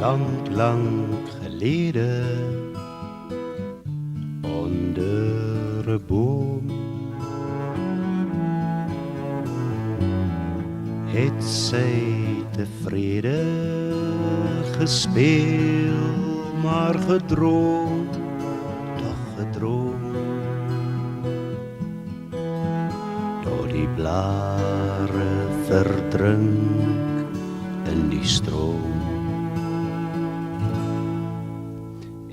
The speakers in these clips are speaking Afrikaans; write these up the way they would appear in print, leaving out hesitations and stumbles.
Lang, lang geleden, onder een boom, het zij tevreden gespeeld, maar gedroomd, toch gedroomd. Door die blaren verdrink in die stroom.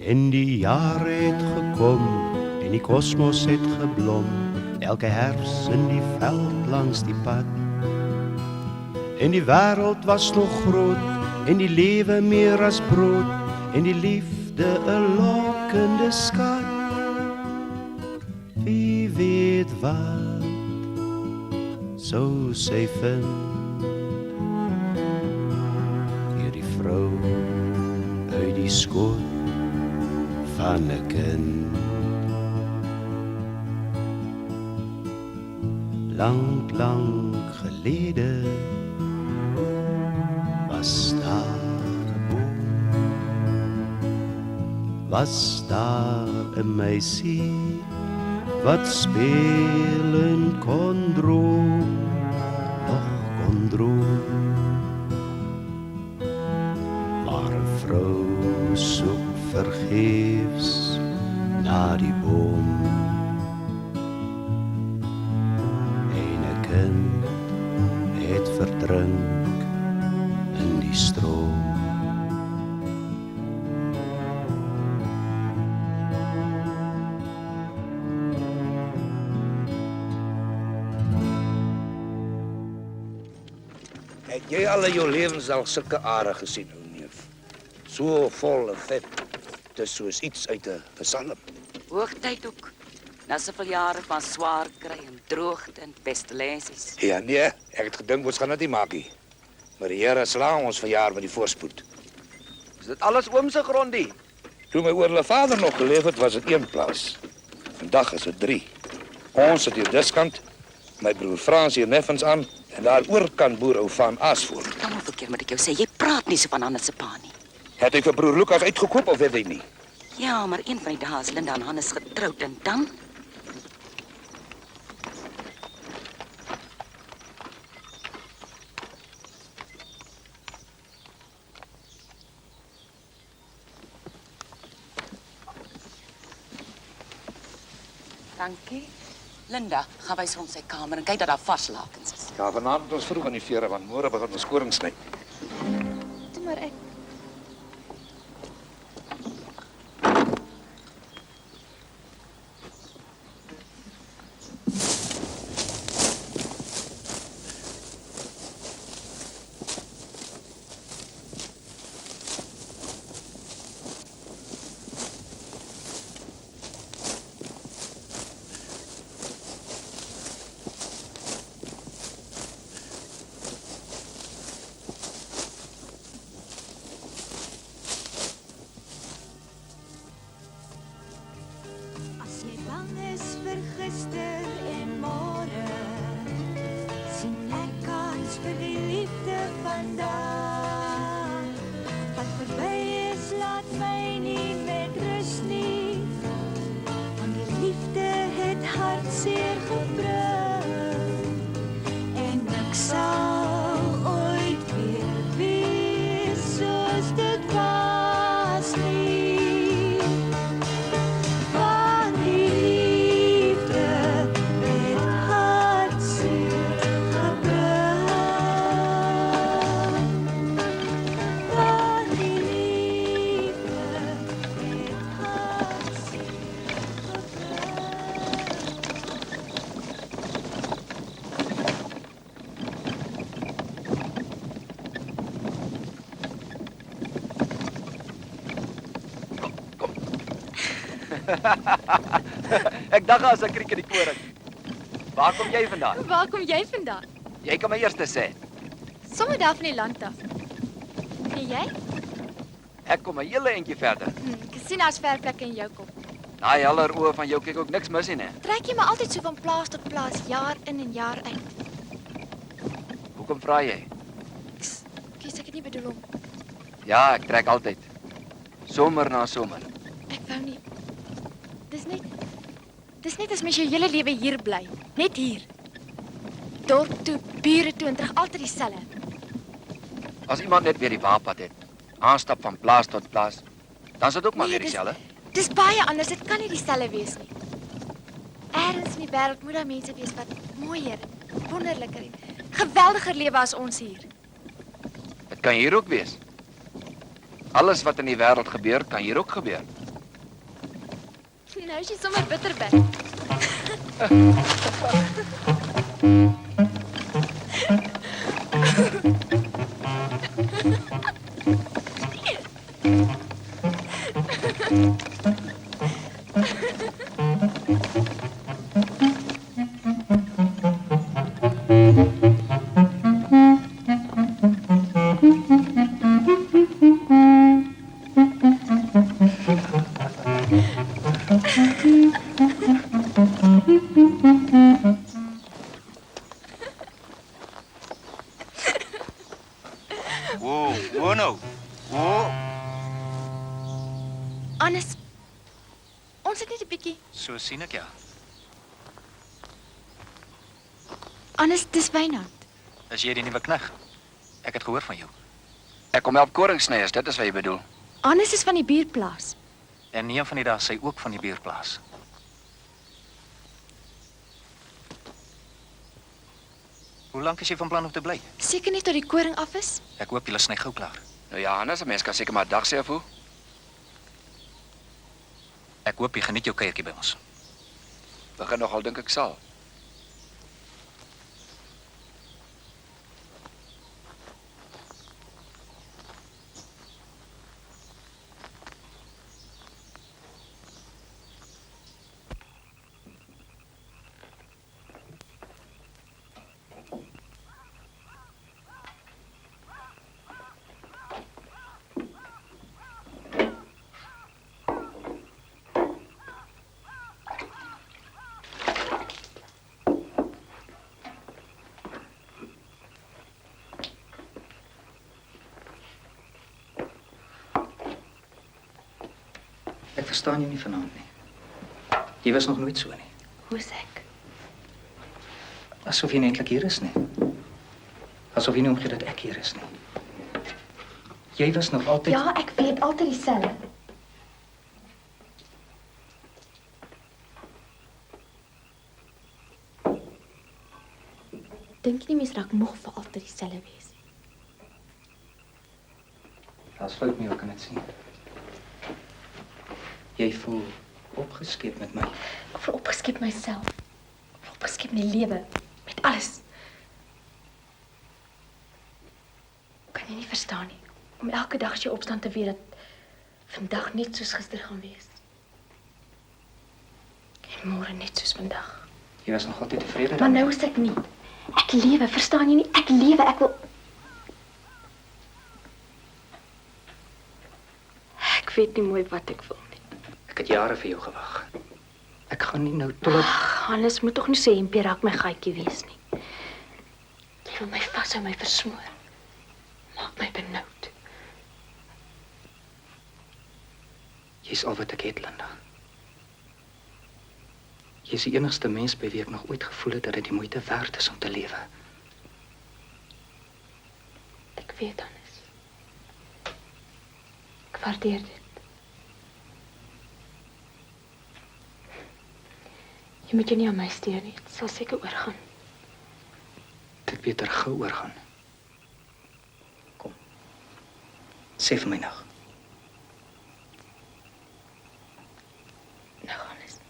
En die jaar het gekom, en die kosmos het geblom, elke herfst in die veld langs die pad. En die wêreld was nog groot, en die lewe meer as brood, en die liefde 'n lokkende skat. Wie weet wat sou sy vind, hierdie vrou uit die skoot van 'n kind. Lang, lang gelede was daar 'n boom, was daar 'n meisie wat spelen kon droom, nog kon droom. Maar 'n vrou soek vergeefs na die boom, en 'n kind het verdrink in die stroom. Het jy al in jou lewens al sulke are gesien, ou neef? So vol en vet. Dis soos iets uit 'n psalm. Hoogtyd ook. Na soveel jare van swaar kry en droogte en pestilensies. Ja, nee, ek het gedink ons gaan dit nie maak nie. Maar die Here slaag ons verjaar met die voorspoed. Is dit alles oom se grondie? Toe my oorle vader nog geleef het, was dit 1 plaas. Vandag is dit 3. Ons sit hier diskant, my broer Frans hier neffens aan, en daar oorkant boer ou van Aasvoort. Dan hoeveel keer moet ek jou sê, jy praat nie so van Hannes se pa nie. Het hy vir broer Lukas uitgekoop of weet hy nie? Ja, maar een van die dae is Linda en Hannes getroud en dan... Dankie. Linda, gaan wys vir ons sy kamer en kyk dat daar vars lakens is. Ja, vanaand moet ons vroeg aan die vere, want môre begin ons koring sny. Toe maar ek. Ek dink as 'n kriek in die koring. Waar kom jy vandaan? Waar kom jy vandaan? Jy kan my eers sê. Sommer daar van die land af. En jy? Ek kom 'n hele entjie verder. Ek sien daar's ver plekke in jou kop. Daai heller oë van jou kyk ook niks mis nie, né? Trek jy maar altyd so van plaas tot plaas, jaar in en jaar uit. Hoekom vra jy? Kies ek het nie bedoel om. Ja, ek trek altyd. Somer na somer. Ek wou nie. Dis net as mens jou hele lewe hier bly, net hier. Dorp toe, bure toe en terug altyd dieselfde. As iemand net weer die waarpad het, aanstap van plaas tot plaas, dan is dit ook maar weer dieselfde. Dis baie anders, dit kan nie dieselfde wees nie. Ergens in die wêreld moet daar mense wees wat mooier, wonderliker en geweldiger lewe as ons hier. Dit kan hier ook wees. Alles wat in die wêreld gebeur, kan hier ook gebeur. Nou is jy sommer bitterbek. Wo nou? Wo? Anders, ons het net 'n bietjie. So sien ek ja. Anders, dis Wynand. Is jy die nuwe knegg? Ek het gehoor van jou. Ek kom help koringsnyers, dit is wat jy bedoel. Anders is van die buurtplaas. En een van die dae sy ook van die buurtplaas. Hoe lank is jy van plan om te bly? Seker nie tot die koring af is. Ek hoop julle sny gou klaar. Nou ja, anders 'n mens kan seker maar dag sê of hoe. Ek hoop jy geniet jou kuiertjie by ons. Begin nogal dink ek sal. Ek verstaan jou nie vanaand nie. Jy was nog nooit so nie. Hoe is ek? Asof jy nie eintlik hier is nie. Asof jy nie omgee dat ek hier is nie. Jy was nog altyd... Ja, ek weet altyd dieselfde. Dink jy nie mens raak moeg vir altyd dieselfde wees? Daar's fout nie, ek kan dit sien. Jy voel opgeskep met my. Ek voel opgeskep myself. Opgeskep met die lewe, met alles. Kan jy nie verstaan nie, om elke dag as jy opstaan te weet dat vandag net soos gister gaan wees. En môre net soos vandag. Jy was nog altyd tevrede Maar daarmee. nou is ek nie. Ek lewe, verstaan jy nie? Ek lewe, ek wil... Ek weet nie mooi wat ek wil nie. Ek het jare vir jou gewag. Ek gaan nie nou totdat... Hannes, moet toch nie sê Hempie raak my gaatjie wees nie. Jy wil my vashou, my versmoor. Maak my benoud. Jy's al wat ek het, Linda. Jy's die enigste mens by wie ek nog ooit gevoel het dat dit die moeite werd is om te lewe. Ek weet, Hannes. Ek waardeer dit. Jy moet jou nie aan my steur nie. Dit sal seker oorgaan. Dit beter gou oorgaan. Kom. Sê vir my nog. Nou, Hannes.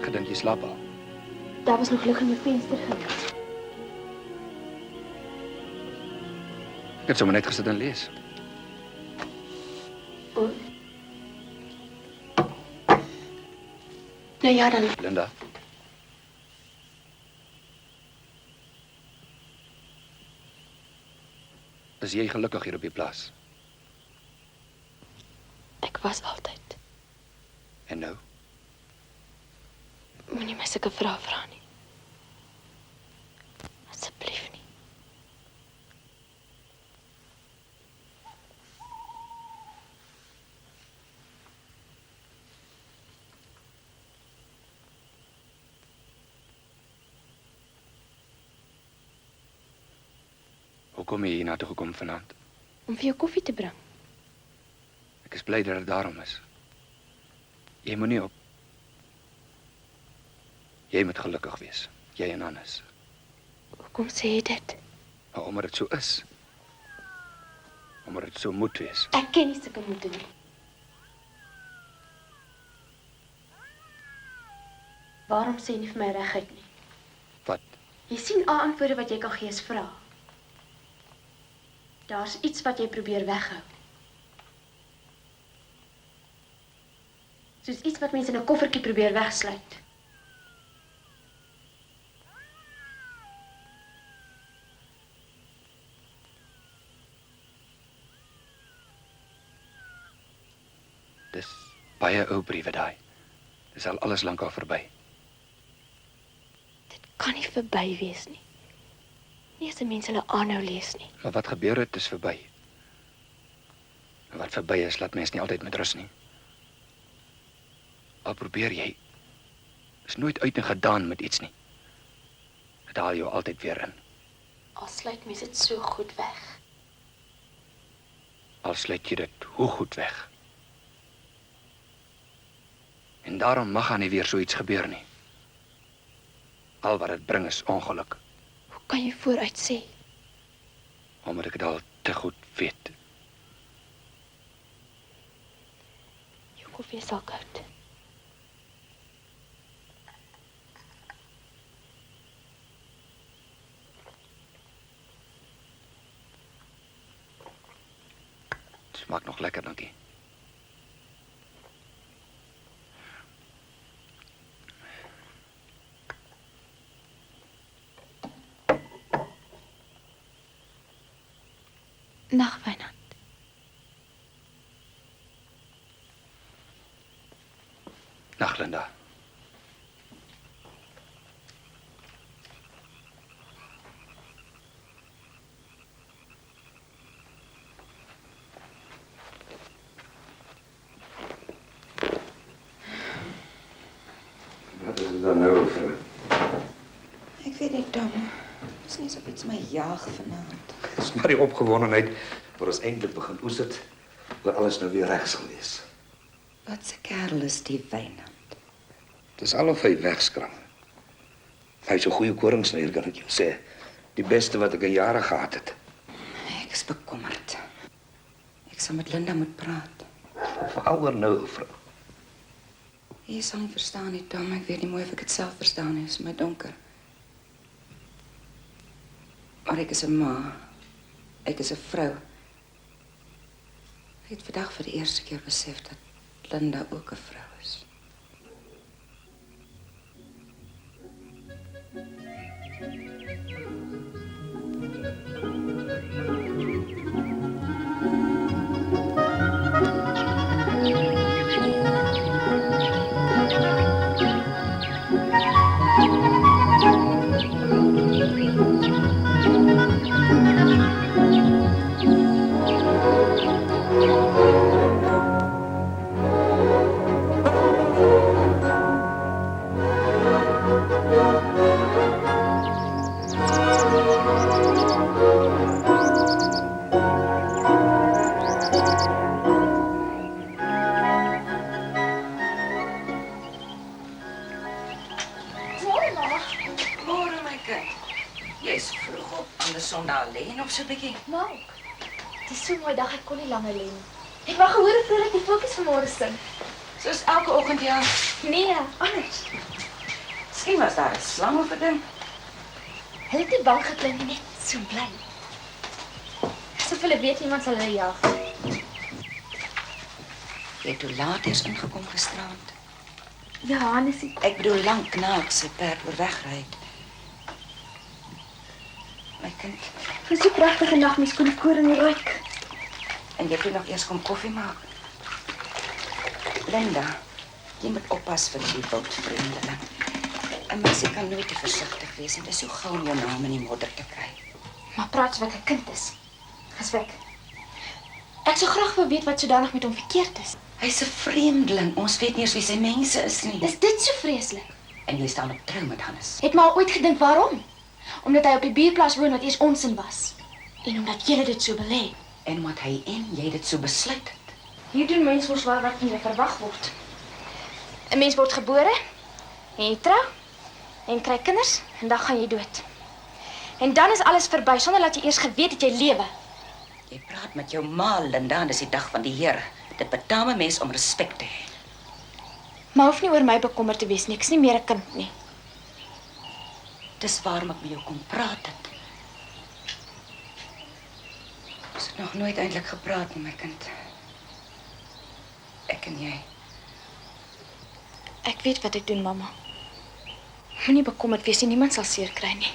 Gedink jy slaap al. Daar was nog lig in die venster gewees. Ek het sommer net gesit en lees. O. Nou ja dan. Linda. Is jy gelukkig hier op die plaas? Ek was altyd. En nou? Moenie my sulke vrae vra nie. Asseblief nie. Hoekom jy hiernatoe gekom vanaand? Om vir jou koffie te bring. Ek is bly dat dit daarom is. Jy moenie op. Jy moet gelukkig wees. Jy en Hannes. Hoekom sê jy dit? Maar omdat dit so is. Omdat dit so moet wees. Ek ken nie sulke moed nie. Waarom sê jy nie vir my reguit nie? Wat? Jy sien al antwoorde wat jy kan gee is vra. Daar's iets wat jy probeer weghou. Soos iets wat mense in 'n koffertjie probeer wegsluit. Dis baie ou briewe daai. Dis al alles lankal verby. Dit kan nie verby wees nie. Nie as 'n mens hulle aanhou lees nie. Maar wat gebeur het is verby. En wat verby is, laat mens nie altyd met rus nie. Al probeer jy, is nooit uit en gedaan met iets nie. Dit haal jou altyd weer in. Al sluit mens dit so goed weg. Al sluit jy dit hoe goed weg. En daarom mag aan nie weer so iets gebeur nie. Al wat dit bring is ongeluk, Hoe kan jy vooruit sê? omdat ek dit al te goed weet. Jou koffie is al koud. Het smaakt nog lekker, dankie. Nag, Wynand. Nag, Linda. Wat is dit dan nou vir? Ek weet nie, Tom. Dis nie so iets my jaag vanaand. Dis maar die opgewondenheid waar ons eintlik begin oes het, oor alles nou weer reg sal wees. Wat 'n kerel is die Wynand. Dis alof hy wegskram. Hy is 'n goeie koringsnyer, kan ek jou sê. Die beste wat ek in jare gehad het. Ek is bekommerd. Ek sal met Linda moet praat. Waaroor nou, vrou? Jy sal nie verstaan nie, Tom. Ek weet nie mooi of ek dit self verstaan nie. Dit is my donker. Maar ek is 'n ma. Ek is 'n vrou. Ek het vandag vir die eerste keer besef dat Linda ook 'n vrou is. Môre my kind. Jy's vroeg op aan die Sondag alleen of so 'n bietjie. Maak. Het is so 'n mooi dag, ek kon nie langer lê nie. Ek wou gehoor het vrolik die voeltjies vanmôre sing. Soos elke oggend ja. Nee, anders. Miskien was daar 'n slang of 'n ding. Hulle het nie bang geklim nie, net so bly. Asof hulle weet iemand sal hulle jag. Jy het hoe laat eers ingekom gisterand. Ja, Hannesie. Ek bedoel lank na ek se perd oor wegry het. My kind, Dis so pragtige nag, mens kon die koring ruik. en jy het nog eers kom koffie maak. Linda, jy moet oppas vir die wildvreemdeling. 'n Meisie kan nooit te versigtig wees en dit is so gou om jou naam in die modder te kry. Maar praat soos ek 'n kind is. Geswek. Ek sou graag wil weet wat sodanig met hom verkeerd is. Hy's 'n vreemdeling. Ons weet nie eens wie sy mense is nie. Is dit so vreeslik? En jy staan op trou met Hannes. Het maar al ooit gedink waarom? Omdat hy op die buurplaas woon wat eers onsin was. En omdat julle dit so belê. En omdat hy en jy dit so besluit het. Hier doen mense mos waar wat van jou verwag word. 'n Mens word gebore en jy trou en kry kinders en dan gaan jy dood. En dan is alles verby sonder dat jy eers geweet het jy lewe. Jy praat met jou ma, Linda, en dis die dag van die Here. Dit betaam 'n mens om respek te hê. Maar hoef nie oor my bekommerd te wees nie. Ek's nie meer 'n kind nie. Dis waarom ek met jou kom praat het. Ons het nog nooit eintlik gepraat nie, my kind. Ek en jy. Ek weet wat ek doen, mamma. Moenie bekommerd wees nie. Niemand sal seer kry nie.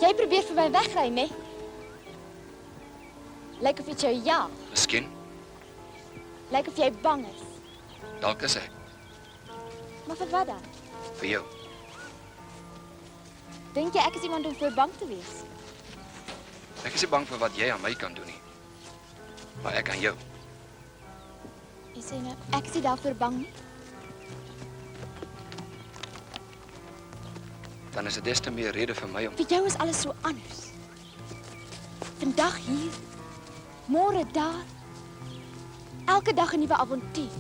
Jy probeer vir my wegry, né? Lyk of dit jou ja. Miskien, Lyk of jy bang is. dalk is ek Maar vir wat dan? vir jou. Dink jy ek is iemand om voor bang te wees? Ek is nie bang vir wat jy aan my kan doen nie. Maar ek aan jou. Jy sê nou, ek is nie daarvoor bang nie. Dan is dit des te meer rede vir my om Vir jou is alles so anders. Vandag hier, môre daar. Elke dag 'n nuwe avontuur.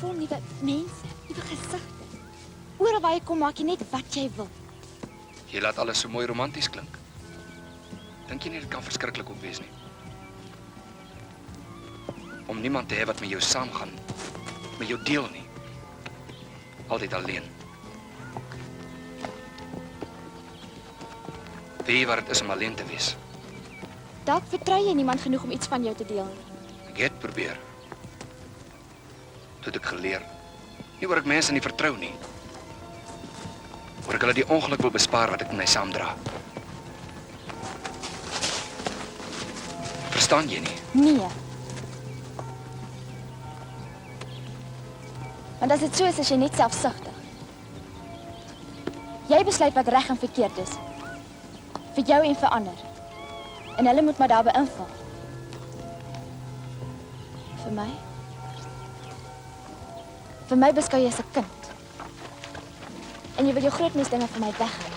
Vol nuwe mense, nuwe gesigte. Oral waar jy kom, maak jy net wat jy wil. jy laat alles so mooi romanties klink. Dink jy nie dit kan verskriklik ook wees nie? Om niemand te hê wat met jou saamgaan, met jou deel nie. Altyd alleen. Weet wat dit is om alleen te wees? Dalk vertrou jy niemand genoeg om iets van jou te deel nie. Ek het probeer. Toe het ek geleer. Nie oor ek mense nie vertrou nie. Oor ek hulle die ongeluk wil bespaar wat ek met my saamdra. Verstaan jy nie? Nee. Want as dit so is jy net selfsugtig. Jy besluit wat reg en verkeerd is. Vir jou en vir ander. En hulle moet maar daarbey invul. Vir my? Vir my beskou jy as 'n kind. En jy wil jou grootmeesdinge van my weghou.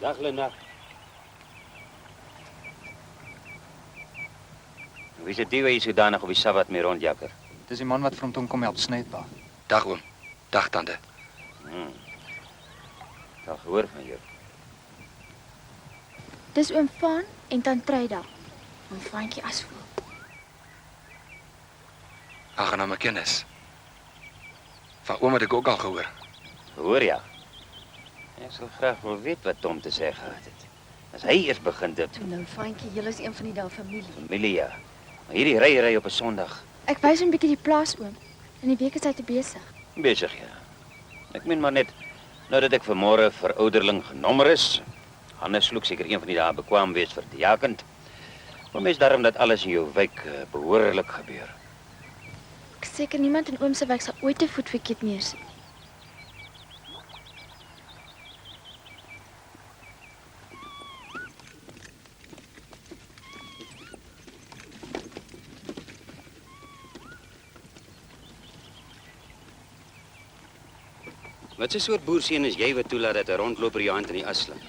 Dag Linda. Wie is dit jy sodanig op die Sabbat mee rondjakker? Dis die man wat vir hom kom help sny, pa. Dag oom. Dag tante. Ek al gehoor van jou. Dis oom Van en tant Treyda. Oom Vaantjie Asvoel. Aangename kennis. Van oom het ek ook al gehoor. Hoor ja. Ek sal graag wil weet wat Tom te sê gehad het. As hy eers begin dit, Toe nou, Vaantjie, julle is een van die dae familie. familie ja. Maar hierdie ry op 'n Sondag, Ek wys hom 'n bietjie die plaas oom. In die week is hy te besig. besig ja. Ek meen maar net, nou dat ek vanmôre vir ouderling genommer is, Hannes sloek seker een van die dae bekwaam wees vir die jakend. Maar mens daarom dat alles in jou wijk behoorlik gebeur. Ek seker niemand in oom se wijk sal ooit 'n voet verkeerd neersit. Wat 'n soort boerseun is jy wat toelaat dat 'n rondloper jou hand in die as slaan?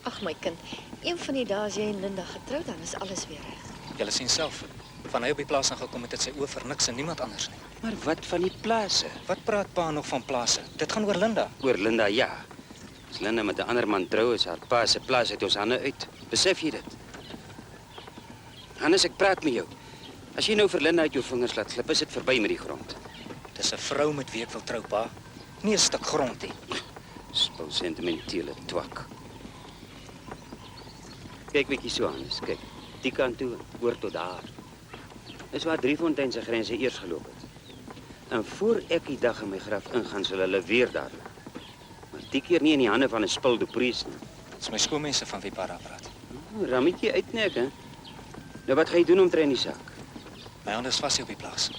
Ag my kind, een van die dae as jy en Linda getroud, dan is alles weer reg. Julle sien self, van hy op die plaas aangekom het sy oë vir niks en niemand anders nie. Maar wat van die plase? Wat praat pa nog van plase? Dit gaan oor Linda. Oor Linda, ja. As Linda met 'n ander man trou, is haar pa se plaas uit ons hande uit. Besef jy dit? Hannes, ek praat met jou. As jy nou vir Linda uit jou vingers laat glip, is dit verby met die grond. Dis 'n vrou met wie ek wil trou, pa. Nie 'n stuk grond nie. Spul sentimentele twak. Kyk bietjie so, Hannes, kyk. Die kant toe, oor tot daar. Dis waar Driefontein se grense eers geloop het. En voor ek die dag in my graf ingaan, sal hulle weer daar loop. Maar die keer nie in die hande van 'n spul Duprees nie. Dis my skoonmense van wie pa daar praat. Rammetjie uitnek, hè? Nou wat gaan jy doen omtrent die saak? My hand is vas hier op die plaas.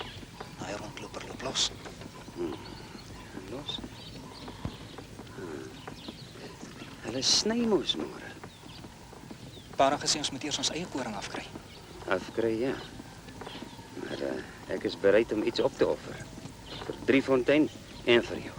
Hy rondloper loop los. Los. Hulle sny mos môre. Pa het gesê ons moet eers ons eie koring afkry. Afkry, ja. Maar ek is bereid om iets op te offer. Vir Driefontein en vir jou.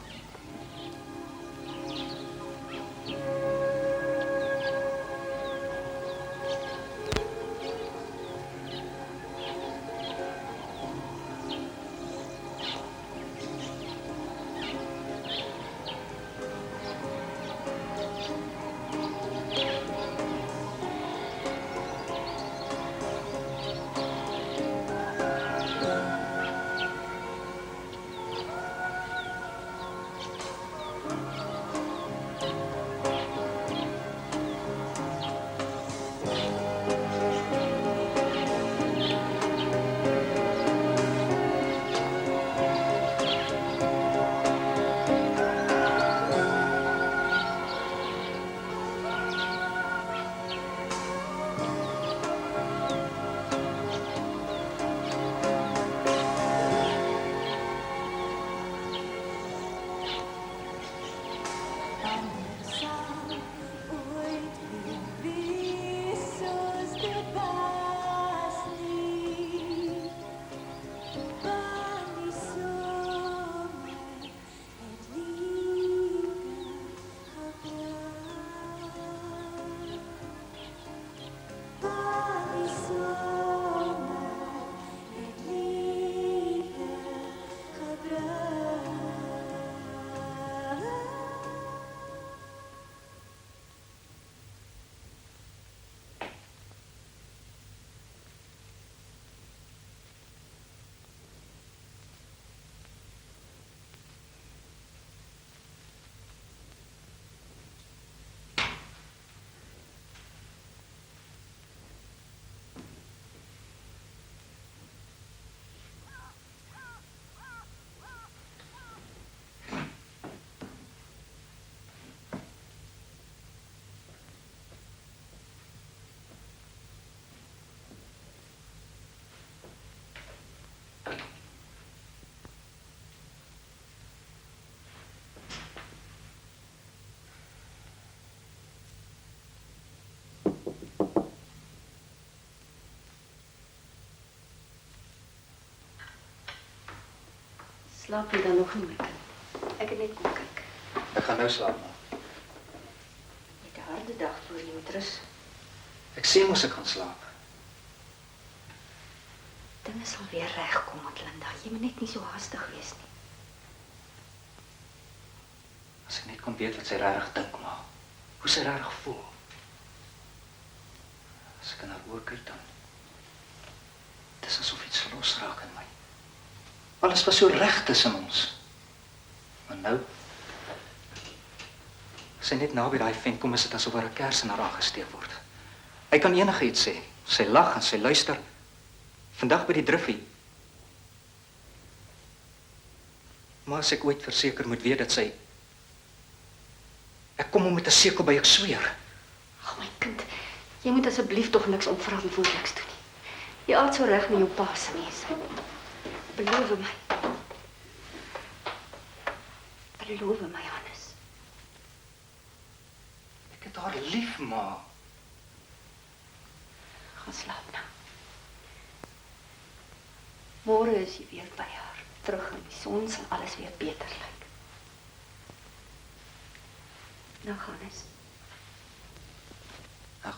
Slaap jy dan nog nie, my kind? Ek het net kom kyk. Ek gaan nou slaap. Met 'n harde 'n dag voor jy moet rus. Ek sê mos ek gaan slaap. Dinge sal weer regkom, Linda. Jy moet net nie so haastig wees nie. As ek net kon weet wat sy regtig dink, maar hoe sy regtig voel. As ek in haar oë kyk dan. Dis asof iets losraak in my. Alles was so reg tussen ons. Maar nou, as sy net naby daai vent kom, is dit asof 'n kers in haar aangesteek word. Hy kan enigiets sê. Sy lag en sy luister. Vandag by die driffie. Maar as ek ooit verseker moet weet dat sy... Ek kom om met 'n sekel by, ek sweer. Ag my kind, jy moet asseblief tog niks onverantwoordeliks doen nie. Jy aard so reg met jou pa se mense. Beloof my. Beloof my, Hannes. Ek het haar lief, ma. Gaan slaap nou. Môre is jy weer by haar. Terug in die son sal alles weer beter lyk. Nou, Hannes. Ag.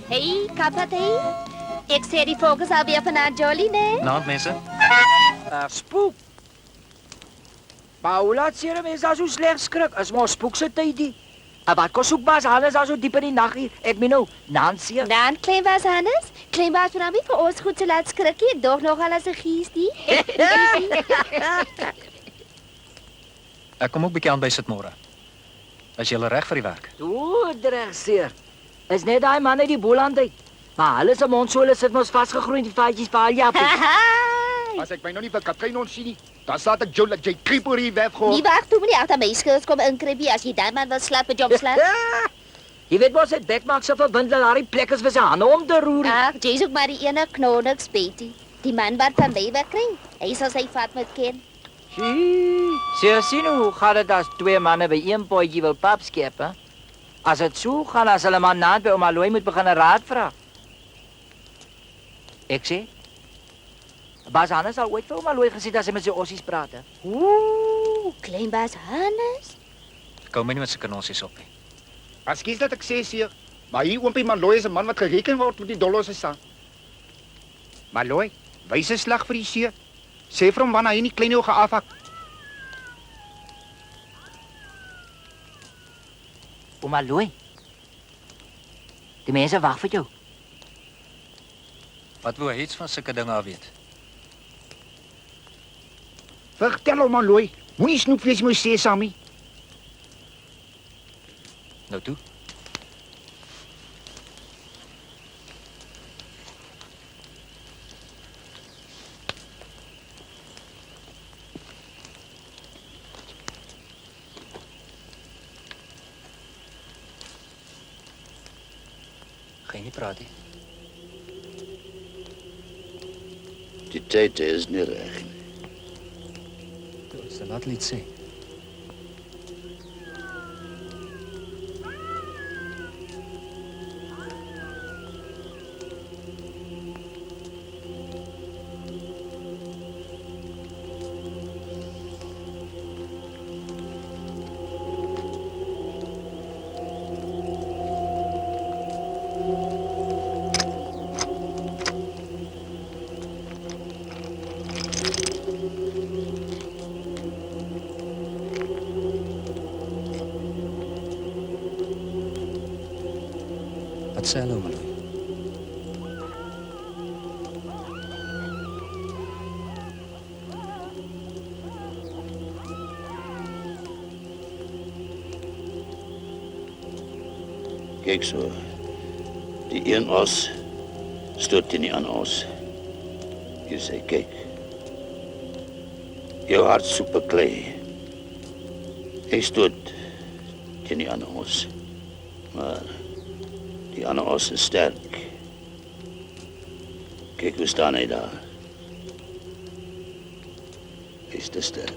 Hey, kapatei. Ek sê die vogels alweer vanaand jolly, né? Naand mense. Spook. Paula sê mense as so sleg skrik, as mos spook se tydie. En wat kos ook baas Hannes as so diep in die nag hier. Ek meen nou, Nancy. Dan klein was Hannes. Klein was vir hom vir ons goed te laat skrikkie. Dog nogal as 'n geestie. Ek kom ook bietjie aan by sit môre. Is jy reg vir die werk? O, dresseer. Is net daai man uit die Boland uit. Maar hulle se mondsole sit mos vasgegroei in die vaatjies vir al jappies. As ek my nou nie vir kaptein ons sien nie, dan slaat ek jou dat jy kriep oor die weg Nie gooi. wag toe moenie agter my skills kom inkrippie as jy daai man wil slap met jou slap. Jy weet mos dit bekmaak se verbind dat daai plek is vir sy hande om te roer. Ag, jy soek maar die ene knoniks Betty. Die man wat van my werk kry. Hy sal sy vat met ken. Sien sien hoe gaan dit as twee manne by een potjie wil pap skep, hè? As dit so gaan as hulle man naand by ouma Looi moet begin 'n raad vra. Ek sê Baas Hannes al ooit vir ouma Looi gesien as hy met sy ossies praat, hè? Ooh, klein baas Hannes. Kom my nie met sulke nonsies op nie. Ekskuus dat ek sê, seer, maar hier oompie Maloy is 'n man wat gereken word met die dollars se sang. Maloy, wys 'n slag vir die seer. Sê vir hom wanneer hy nie klein oë afhak. Ouma Looi. Die mense wag vir jou. Wat wou hy iets van sulke dinge af weet? Vertel hom Maloy, moenie snoepvlees moet sê, Sammy. Nou toe. Gaan nie praat nie. Die tyd is nie reg nie. Laat iets sê. Wat sê hulle, Maloy? Kyk so. Die een os stoot teen die ander os. Jy sê, kyk. Jou hart soep klei. Hy stoot teen die ander os. Maar die ander os is sterk. Kyk hoe staan hy daar. Hy is te sterk.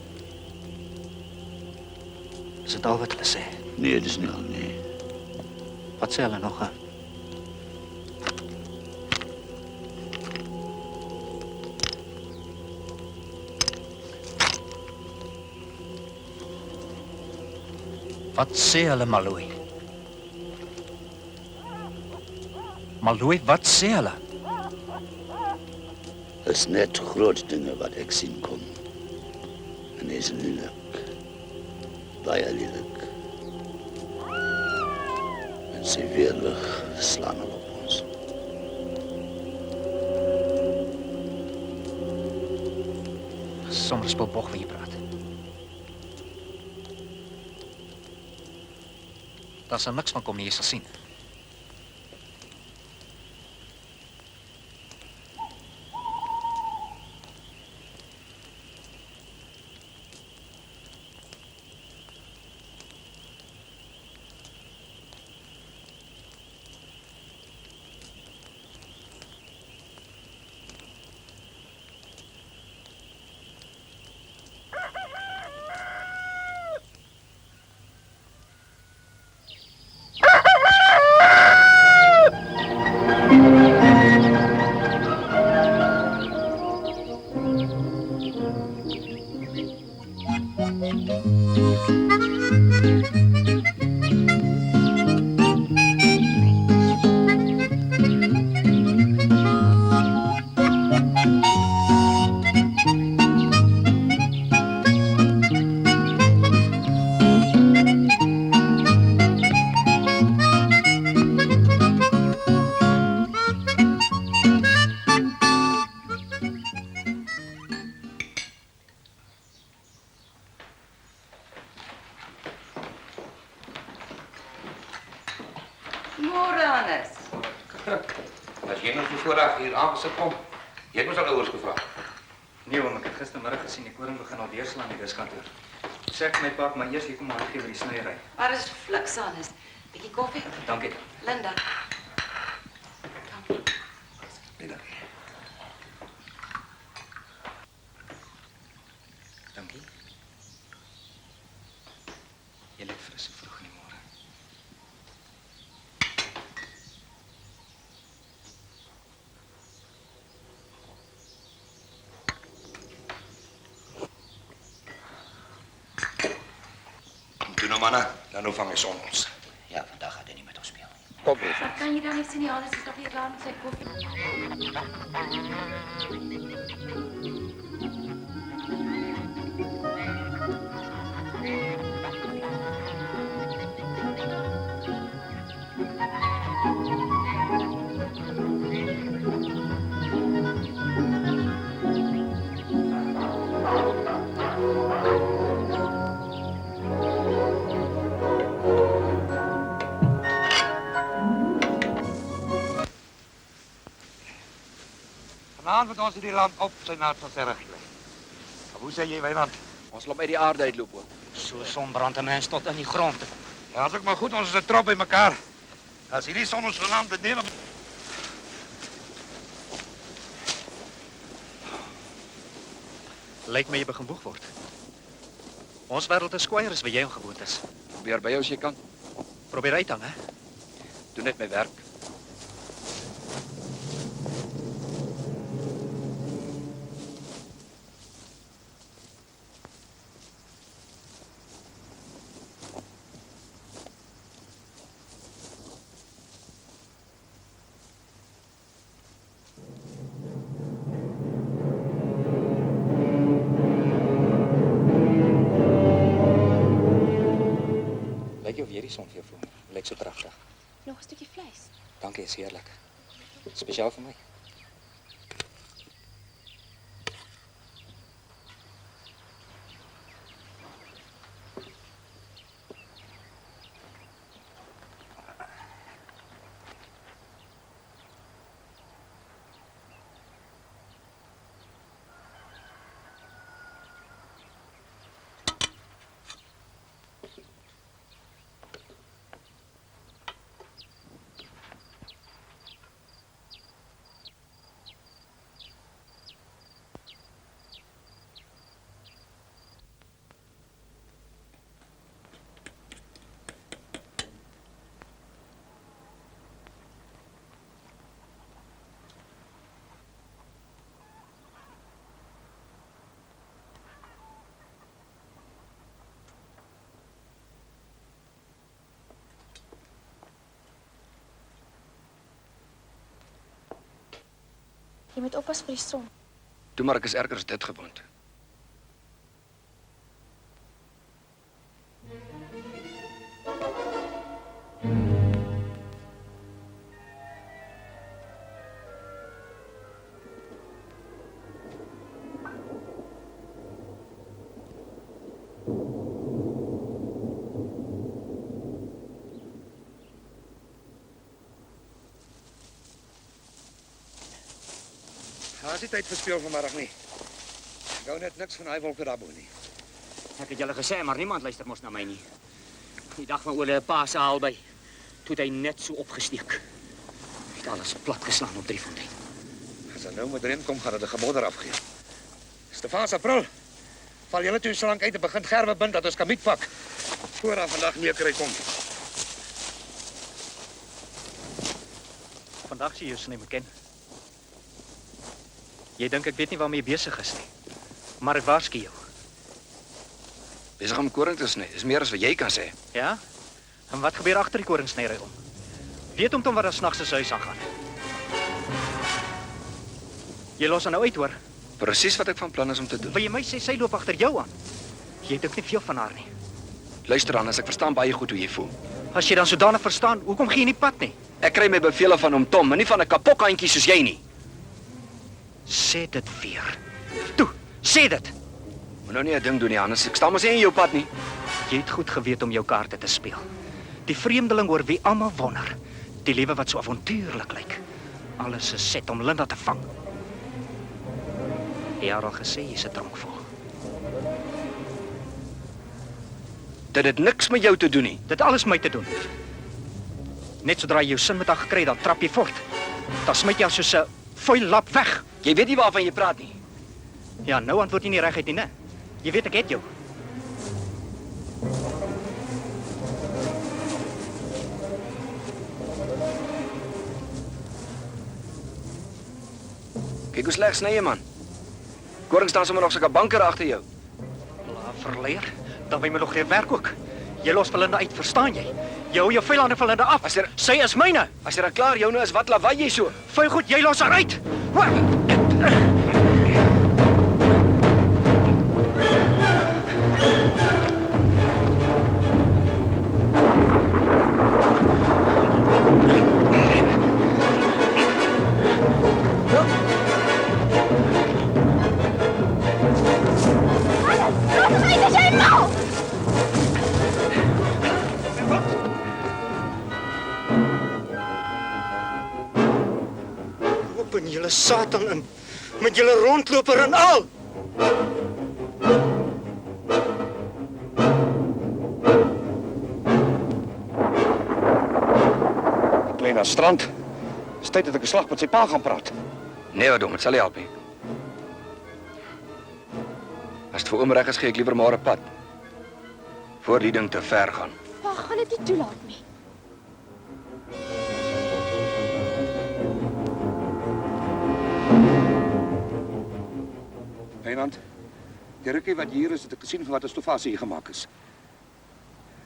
Is dit al wat hulle sê? Nee, dis nie al nie. Wat sê hulle nog, hè? Wat sê hulle, Maloy? Maloy, wat sê hulle? Is net groot dinge wat ek sien kom. En is lelik. Baie lelik. En sy weerlig slaan hulle op ons. Soms speel bog wat jy praat. Daar sal niks van kom nie, jy sal sien. Môre, Hannes. As jy nou so vooraf hier aangesit kom, jy het mos al ouers gevra. Nee, oom, ek het gistermiddag gesien die koring begin al deurslaan in die diskantoor. Sê ek my pa maar eers hier kom hand gee by die snydery. Maar is fliks, Hannes. Bietjie koffie? Dankie. Linda. Dankie. Jy lyk fris so vroeg in die môre. Toe nou, manne, dan vang hy son ons. Ja, vandag gaat hy nie met ons speel nie. Kom mee. Maar kan jy dan nie sien die Hannes is nog weer klaar met sy koffie? Vanaand moet ons hierdie land op sy naad van sy rug kry. Maar hoe sê jy, Wynand? Ons loop uit die aarde uitloop, oom. So sonbrand 'n mens tot in die grond. Ja, as ook maar goed, ons is 'n trop by mekaar. As hierdie son ons vanaand beneem... Lyk my jy begin boeg word. Ons wêreld is skwyer as wat jy ongewoond is. Probeer by jou as jy kan. Probeer uithang, hè? Doen net my werk. Lyk jy of jy die son vir jou voel? Lyk so pragtig. Nog 'n stukkie vleis. Dankie, is heerlik. Spesiaal vir my. Jy moet oppas vir die son. Toe maar ek is erger as dit gewoond. Daar is nie tyd verspeel vanmiddag nie. Ek hou net niks van hy wolke daarbo nie. Ek het julle gesê, maar niemand luister mos na my nie. Die dag van oor 'n pa se albei, toe het hy net so opgesteek. Hy het alles plat geslaan op Driefontein. As hy nou met reën kom, gaan dit 'n gemodder afgee. Stefans April, val julle toe slank uit en begin gerwe bind dat ons kamiet pak. Vooraf vandag nie kry kom. Vandag sien jy jou nie ken. Jy dink ek weet nie waarmee jy besig is nie. Maar ek waarsku jou. Besig om koring te sny, is meer as wat jy kan sê. Ja? En wat gebeur agter die koringsnyery om? Weet om wat daar snags se huis aangaan. Jy los haar nou uit, hoor. Presies wat ek van plan is om te doen. Wil jy my sê sy loop agter jou aan? Jy dink nie veel van haar nie. Luister dan, ek verstaan baie goed hoe jy voel. As jy dan sodanig verstaan, hoekom gee jy nie pad nie? Ek kry my bevele van hom Tom, en nie van 'n kapokhandjie soos jy nie. Sê dit weer. Toe, sê dit. Moet nou nie 'n ding doen nie, Hannes. Ek staan mos nie in jou pad nie. Jy het goed geweet om jou kaarte te speel. Die vreemdeling oor wie almal wonder. Die lewe wat so avontuurlik lyk. Alles is set om Linda te vang. Jy het al gesê jy's 'n dronkvol. Dit het niks met jou te doen nie. Dit alles my te doen. Net sodra jy jou sin met haar gekry, dan trap jy voort. Dan smyt jy haar soos 'n vuil lap weg. Jy weet nie waarvan jy praat nie. Ja, nou antwoord jy nie reguit nie, né? Jy weet ek het jou. Kyk hoe sleg sny jy, man. Koring staan sommer nog so 'n banker agter jou. La verleer, dan wil jy my nog weer werk ook. Jy los Belinda uit, verstaan jy? Jy hou jou vuil hande van Belinda af. Sy is myne. As jy dan klaar joune is, wat lawaai jy so? Vuil goed, jy los haar uit. Hoor. Open julle Satan in, met julle rondloper en al. Klein aan strand. Dis tyd dat ek 'n slag met sy pa gaan praat. Nee, wat dom, dit sal nie help nie. As dit vir oom reg is, gee ek liewer maar 'n pad. Voor die ding te ver gaan. Pa, gaan dit nie toelaat nie. Wynand, die rukkie wat hier is, het ek gesien van wat 'n stofasie hier gemaak is.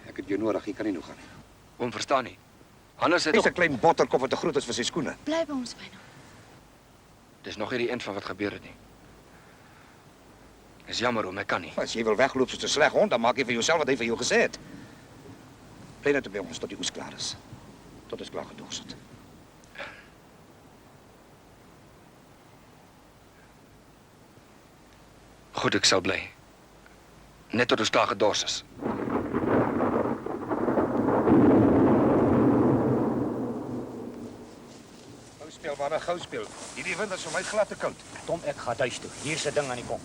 Ek het jou nodig, jy kan nie nou gaan nie. Oom verstaan nie. Hannes het Dis 'n klein botterkop wat te groot is vir sy skoene. Bly by ons, Wynand. Dis nog nie die eind van wat gebeur het nie. Is jammer oom, ek kan nie. As jy wil wegloop soos 'n sleg hond, dan maak jy vir jouself wat hy vir jou gesê het. Bly net by ons tot die oes klaar is. Tot ons klaar gedog sit. Goed, ek sal bly. Net tot ons daar gedors is. Gou speel, manne, gou speel. Hierdie wind is vir my glad te koud. Tom, ek gaan huis toe. Hier's 'n ding aan die kom.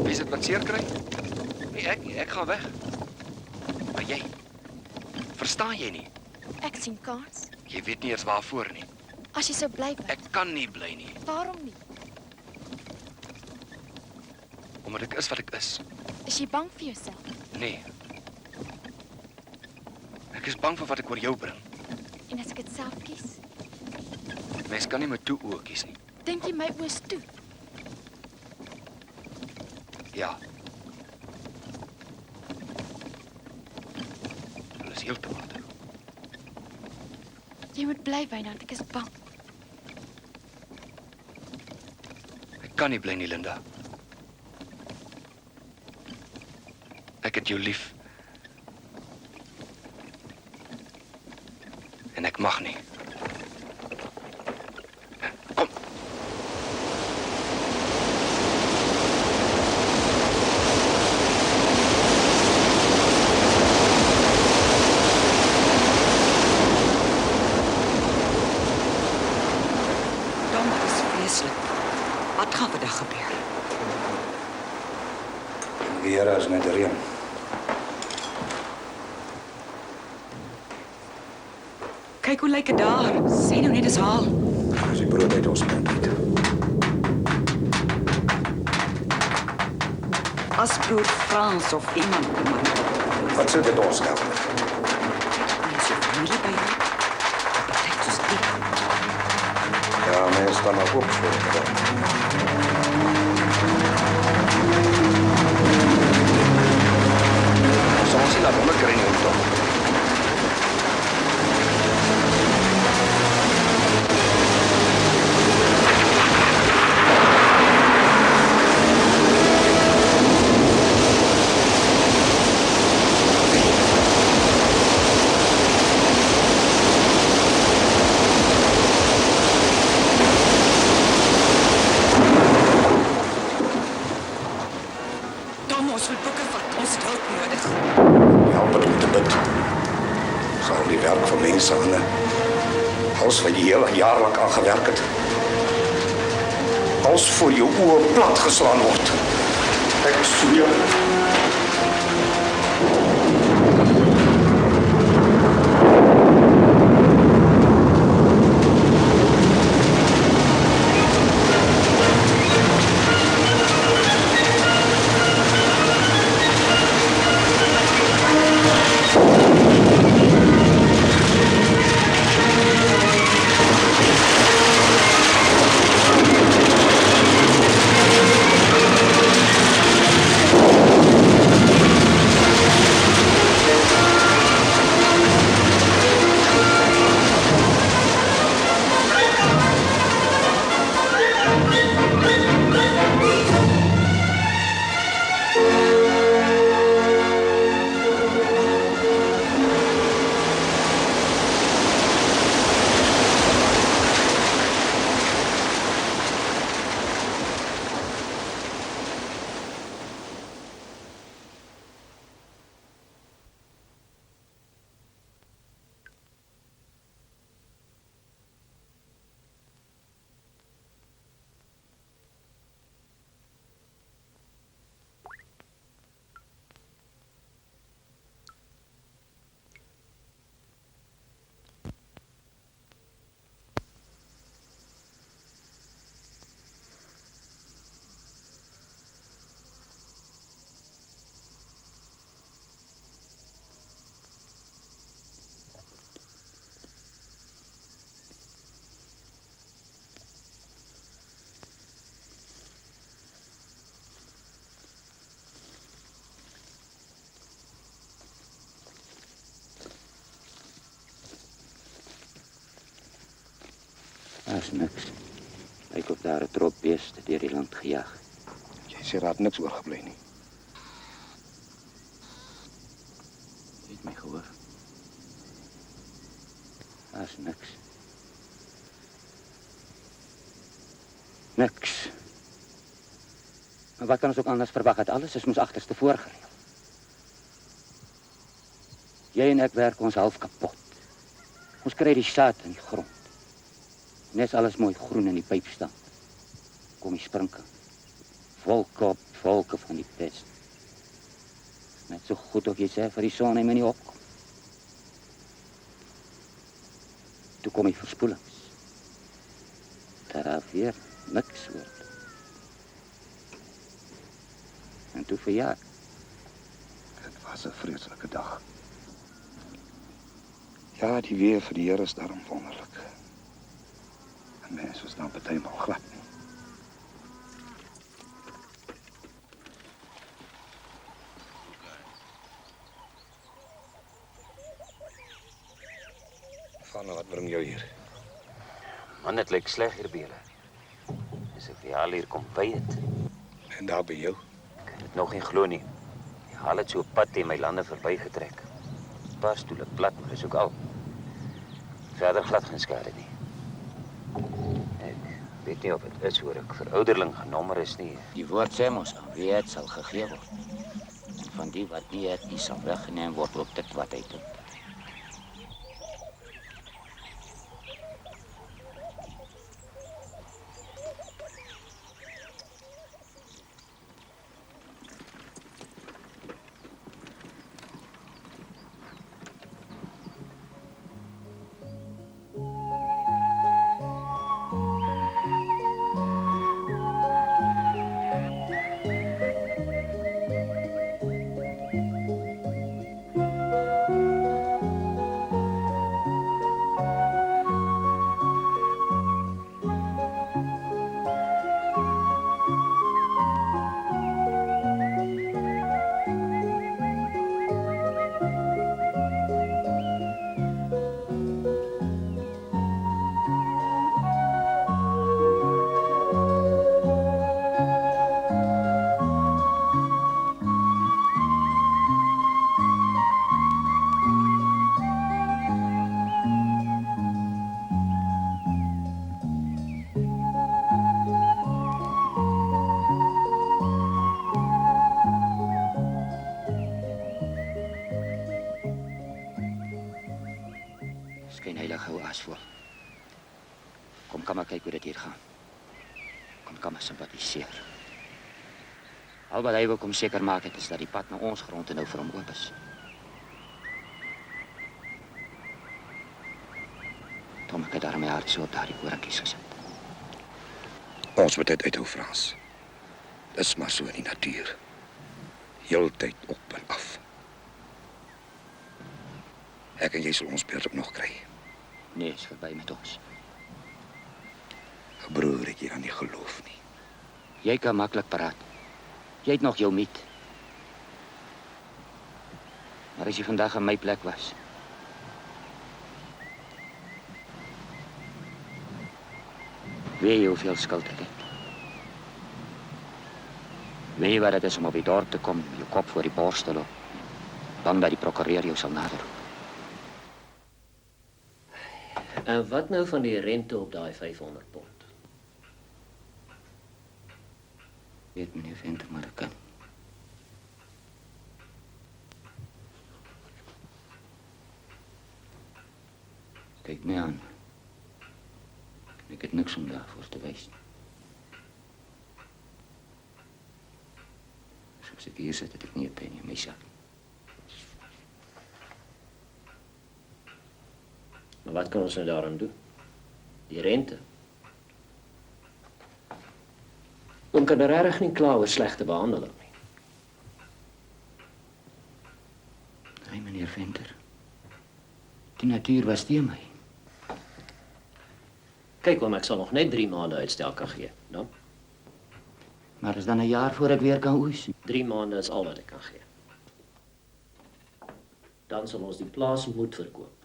Wie is dit wat seer kry? Nee, ek nie. Ek gaan weg. Maar jy, verstaan jy nie? Ek sien kans. Jy weet nie eens waarvoor nie. As jy sou bly by. Ek kan nie bly nie, Waarom nie? omdat ek is wat ek is. Is jy bang vir jouself? Nee. Ek is bang vir wat ek oor jou bring. En as ek dit self kies, Mens kan nie met toe oë kies nie. dink jy my oë is toe? Ja. Hulle is heeltemal toe. Jy moet bly, Wynand, ek is bang. Ek kan nie bly nie, Linda. Ek het jou lief. En ek mag nie. Kom. Tom, dit is vreselijk. Wat gaan vandag gebeur? Weer is net reën. Kyk hoe lyk dit daar. Sê nou net dis haal. Dis die brood uit ons mond uit. As broer Frans of iemand kom aan. Wat sê dit ons nou? Is jou familie by jou? Betek soos dit. Ja, mens staan maar op voor. Ons sien dat onder kry nie op Tom. Tom, ons moet boeke vat. Ons het hulp nodig. Help het om te bid. Sal die werk van mense aan. Als wat jy heel jaar lang aan gewerk het. Als voor jou oor plat geslaan word. Ek sweer. Daar's niks. Lyk of daar 'n trop beeste deur die land gejaag. Jy sê daar het niks oorgebly nie. Jy het my gehoor. Daar's niks. Niks. Maar wat kan ons ook anders verwag het? Alles is mos agterste voorgereël. Jy en ek werk ons half kapot. Ons kry die saad in die grond. Net alles mooi groen in die pyp staan. Kom die sprinkel. Volke van die pest. Net so goed of jy sê vir die son en my nie opkom. Toe kom die verspoelings. Daar weer niks hoor. En toe verjaar. Dit was 'n vreeslike dag. Ja, die weer vir die Here is daarom wonderlik. En mense verstaan partymal glad nie. Vanne, wat bring jou hier? Man, dit lyk sleg hier by julle. Dis ek vir al hier kom by het. En daar by jou? Ek kan dit nog nie glo nie. Die haal het so 'n pad teen my lande verbygetrek. Paar stoele plat, maar dis ook al. Verder glad geen skade nie. Ek weet nie of dit is hoor ek verouderling genommer is nie. Die woord sê mos, wie het sal gegee word. En van die wat nie het, die sal weggeneem word op dit wat hy doen. Kom maar kyk hoe dit hier gaan. Kom maar sympatiseer. Al wat hy wil kom seker maak het is dat die pad na ons grond nou vir hom oop is. Tom, ek het daar my hart so op daardie korinkies gesit. Ons moet dit uithou, Frans. Dis maar so in die natuur. Heeltyd op en af. Ek en jy sal ons beurt op nog kry. Nee, is verby met ons. Broer, ek hier aan nie geloof nie. Jy kan maklik praat. Jy het nog jou miet. Maar as jy vandag aan my plek was, weet jy hoeveel skuld ek het? Weet jy wat het is om op die dorp te kom, jou kop voor die bors te loop, bang dat die prokureur jou sal naderroep? En wat nou van die rente op daai 500 pond? Weet meneer Venter, maar ek kan. Kyk my aan. Ek het niks om daarvoor te wys. Soos ek hier sit, het ek nie 'n penny in my sak. Maar wat kan ons nou daaraan doen? Die rente. Oom kan regtig nie kla oor slegte behandeling nie. Nee, meneer Venter. Die natuur was teen my. Kyk oom, ek sal nog net 3 maande uitstel kan gee, dan? Maar is dan 'n jaar voor ek weer kan oes? 3 maande is al wat ek kan gee. Dan sal ons die plaas moet verkoop.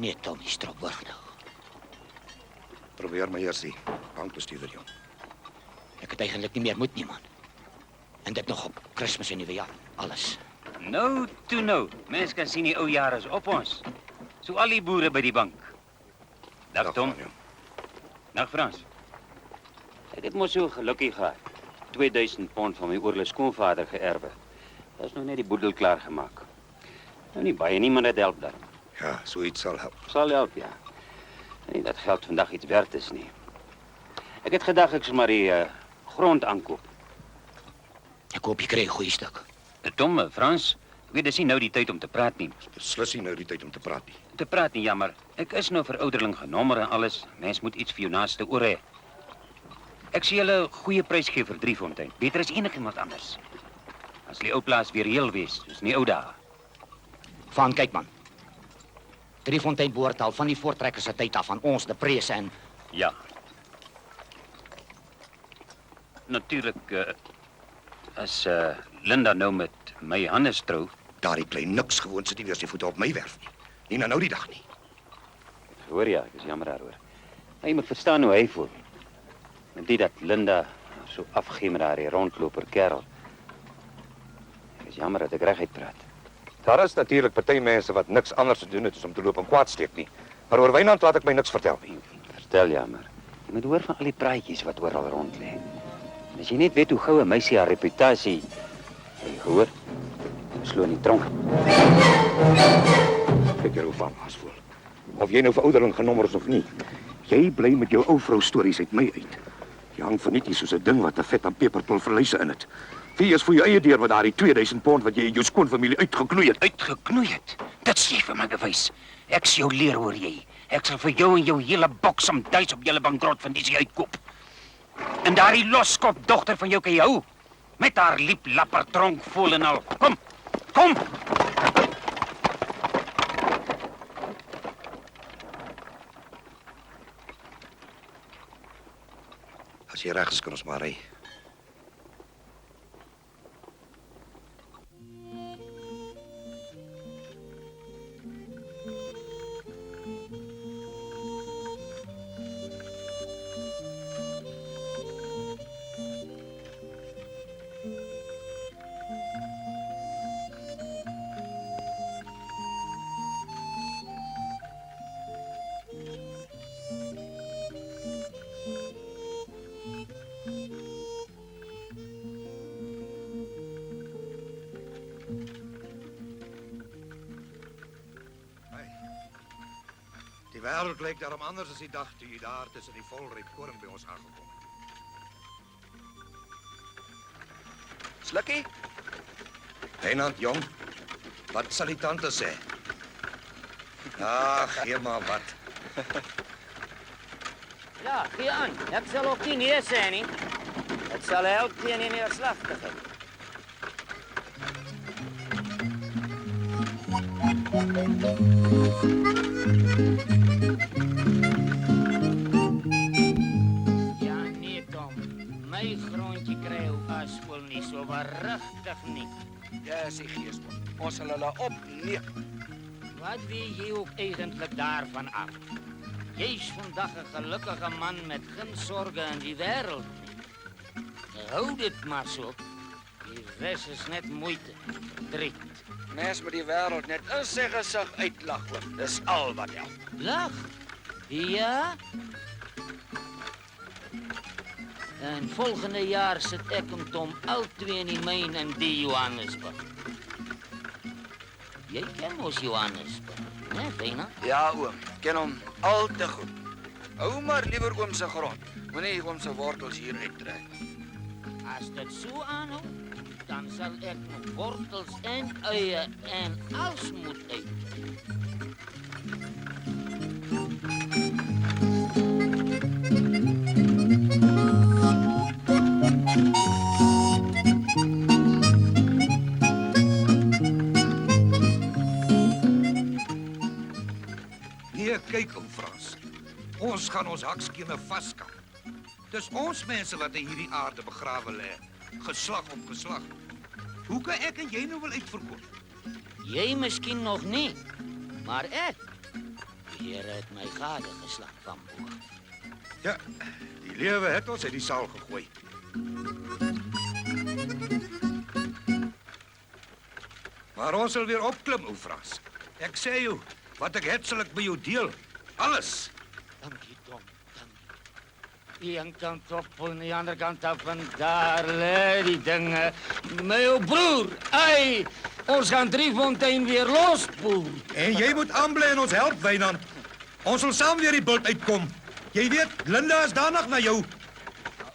Nee, Tommy Strop, hoor nou. Probeer my eers die bankbestuurder, jong. Ek het eintlik nie meer moed nie, man. En dit nog op Kersfees en Nuwejaar, alles. Nou, toe nou. Mense kan sien die ou jare is op ons. So al die boere by die bank. Dag Tom. Dag Frans. Ek het mos so gelukkig gehad. 2000 pond van my oorlede skoonvader geërwe. Dat is nog net die boedel klaar gemaak. Nou nie baie, niemand het help daar. Ja, zoiets sal help. Sal help, ja. Nie dat geld vandag iets werd is nie. Ek het gedag ek sal maar die grond aankoop. Ek hoop jy kry 'n goeie stuk. Tom, Frans, ek weet dis nie nou die tyd om te praat nie. Beslis nie nou die tyd om te praat nie. Te praat nie, jammer. Ek is nou verouderling genommer en alles. Mens moet iets vir jou naaste oor hê. Ek sê julle 'n goeie prys gee vir Driefontein. Beter as enigiemand anders. As die ou plaas weer heel wees, soos in die ou dae. Van kyk man. Driefontein behoort al van die voortrekkers se tyd af aan ons, die Prese en ja. Natuurlik as Linda nou met my Hannes trou, daardie klein niks gewoon sit nie weer sy voete op my werf nie. Nie nou die dag nie. Hoor ja, ek is jammer daaroor. Hy moet verstaan hoe hy voel. En dit dat Linda so afgee met haar rondloper kerel. Ek is jammer dat ek reguit praat. Daar is natuurlik party mense wat niks anders te doen het as om te loop en kwaad steek nie. Maar oor Wynand laat ek my niks vertel nie. Vertel jammer. Jy moet hoor van al die praatjies wat oral rond lê. En as jy net weet hoe gou 'n meisie haar reputasie, jy gehoor, slo in die tronk. Kyk jy hoe van as voel. Of jy nou verouderling genommer is of nie. Jy bly met jou ou vrou stories uit my uit. Jy hang van netjie soos 'n ding wat 'n vet aan peperpil verlyse in het. Wie is vir jou eie deur wat daardie 2000 pond wat jy in jou skoonfamilie uitgeknoei het. Uitgeknoei het? Dit sê vir my bewys. Ek sal jou leer, hoor jy. Ek sal vir jou en jou hele boks om duis op julle bankrot van die uitkoop. En daardie loskop dogter van jou kan jy hou. Met haar liep lapper tronk vol en al. Kom, kom! As jy reg is, kan ons maar ry. Die wêreld lyk daarom anders as die dag toe jy daar tussen die volryp koring by ons aangekom het. Slukkie? Wynand, jong. Wat sal die tante sê? Ag, gee maar wat. Ja, gee aan. Ek sal ook nie nee sê nie. Dit sal help teen die neerslagtigheid. Ja, nee, Tom. My grondjie kry ou aspoel nie so verrigtig nie. Ja, sy geesman. Ons sal hulle opneem. Wat weet jy ook eintlik daarvan af? Jy's vandag 'n gelukkige man met geen sorge in die wêreld nie. Hou dit maar so. Die res is net moeite. Verdriet. Mens met die wêreld net in sy gesig uitlag hoor. Dis al wat help. Lag? Ja? En volgende jaar sit ek en Tom al twee in die myn in die Johannesburg. Jy ken mos Johannesburg, né, Wynand? Ja, oom. Ken hom al te goed. Hou maar liewer oom se grond. Moenie oom se wortels hier uittrek. As dit so aanhou, dan sal ek nog wortels en eie en alles moet uit. Nee, kyk ou Frans. Ons gaan ons hakskene vaskamp. Dis ons mense wat in hierdie aarde begrawe lê, geslag op geslag. Hoe kan ek en jy nou wil uitverkoop? Jy miskien nog nie, maar ek. Die Here het my gade geslaan van bo. Ja, die lewe het ons uit die saal gegooi. Maar ons sal weer opklim, ou Frans. Ek sê jou, wat ek het, sal ek by jou deel. Alles. Dankie, Tom. Die een kant op en die ander kant af en daar lê die dinge. My ou broer, ei, ons gaan Driefontein weer losboer. En jy moet aanbly en ons help, Wynand. Ons sal saam weer die bult uitkom. Jy weet, Linda is daarna na jou.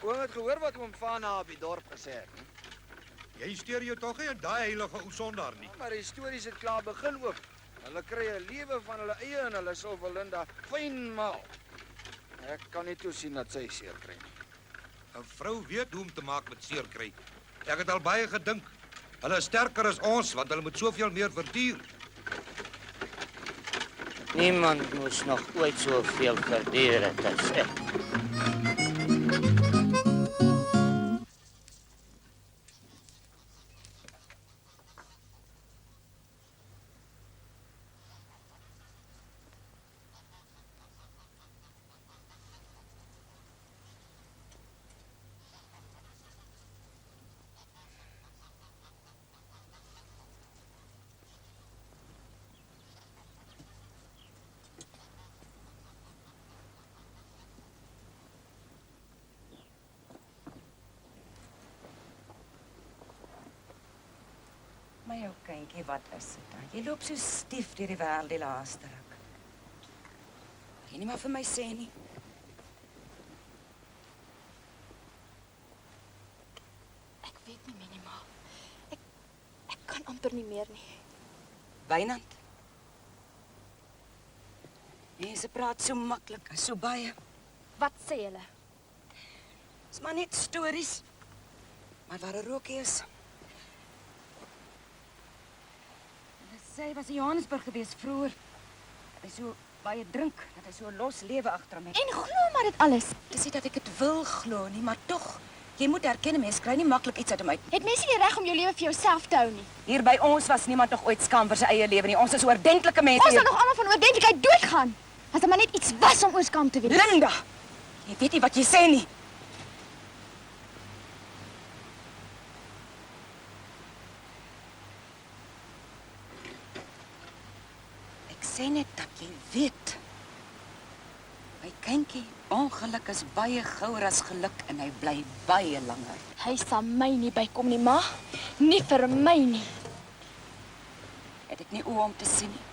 Oom het gehoor wat oom Vana op die dorp gesê het. Jy steur jou tog nie aan daai heilige ou sondaar nie. Maar die stories het klaar begin ook. Hulle kry 'n lewe van hulle eie en hulle sal vir Linda fyn maal. Ek kan nie toesien dat sy seer kry nie. 'n Vrou weet hoe om te maak met seer kry. Ek het al baie gedink. Hulle is sterker as ons, want hulle moet soveel meer verduur. Niemand moes nog ooit soveel verduur het as ek. My ou kindjie, wat is dit dan? Jy loop so stief deur die wêreld die laaste ruk. Jy nie maar vir my sê nie. Ek weet nie meer nie, ma. Ek kan amper nie meer nie. Wynand. Mense praat so maklik, so baie. Wat sê hulle? Dis maar net stories. Maar waar 'n rookie is. Sy was in Johannesburg gewees vroeër. Dat hy so baie drink, dat hy so 'n los lewe agter hom het. En glo maar dit alles. Dis nie dat ek dit wil glo nie, maar tog. Jy moet erken, mense kry nie maklik iets uit hom uit. Het mense nie reg om jou lewe vir jouself te hou nie? Hier by ons was niemand nog ooit skaam vir sy eie lewe nie. Ons is oordentlike mense. Ons sal nog almal van oordentlikheid doodgaan. As daar maar net iets was om oor skaam te wees. Linda, jy weet nie wat jy sê nie. Ek sê net dat jy weet. My kindjie, ongeluk is baie gouer as geluk en hy bly baie langer. Hy sal my nie bykom nie, ma. Nie vir my nie. Het ek nie oë om te sien nie.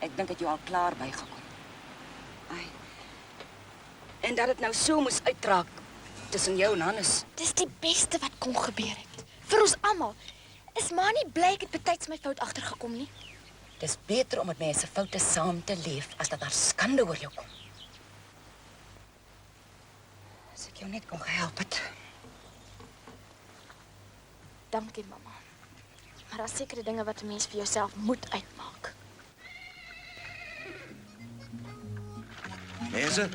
Ek dink dat jy al klaar bygekom. Ai. En dat dit nou so moes uitraak tussen jou en Hannes. Dis die beste wat kon gebeur het. Vir ons almal. Is ma nie bly ek het betyds my fout agtergekom nie? Dis beter om met mense foute saam te leef as dat daar skande oor jou kom. As ek jou net kon gehelp het. Dankie, mamma. Maar daar's sekere dinge wat 'n mens vir jouself moet uitmaak. Mense,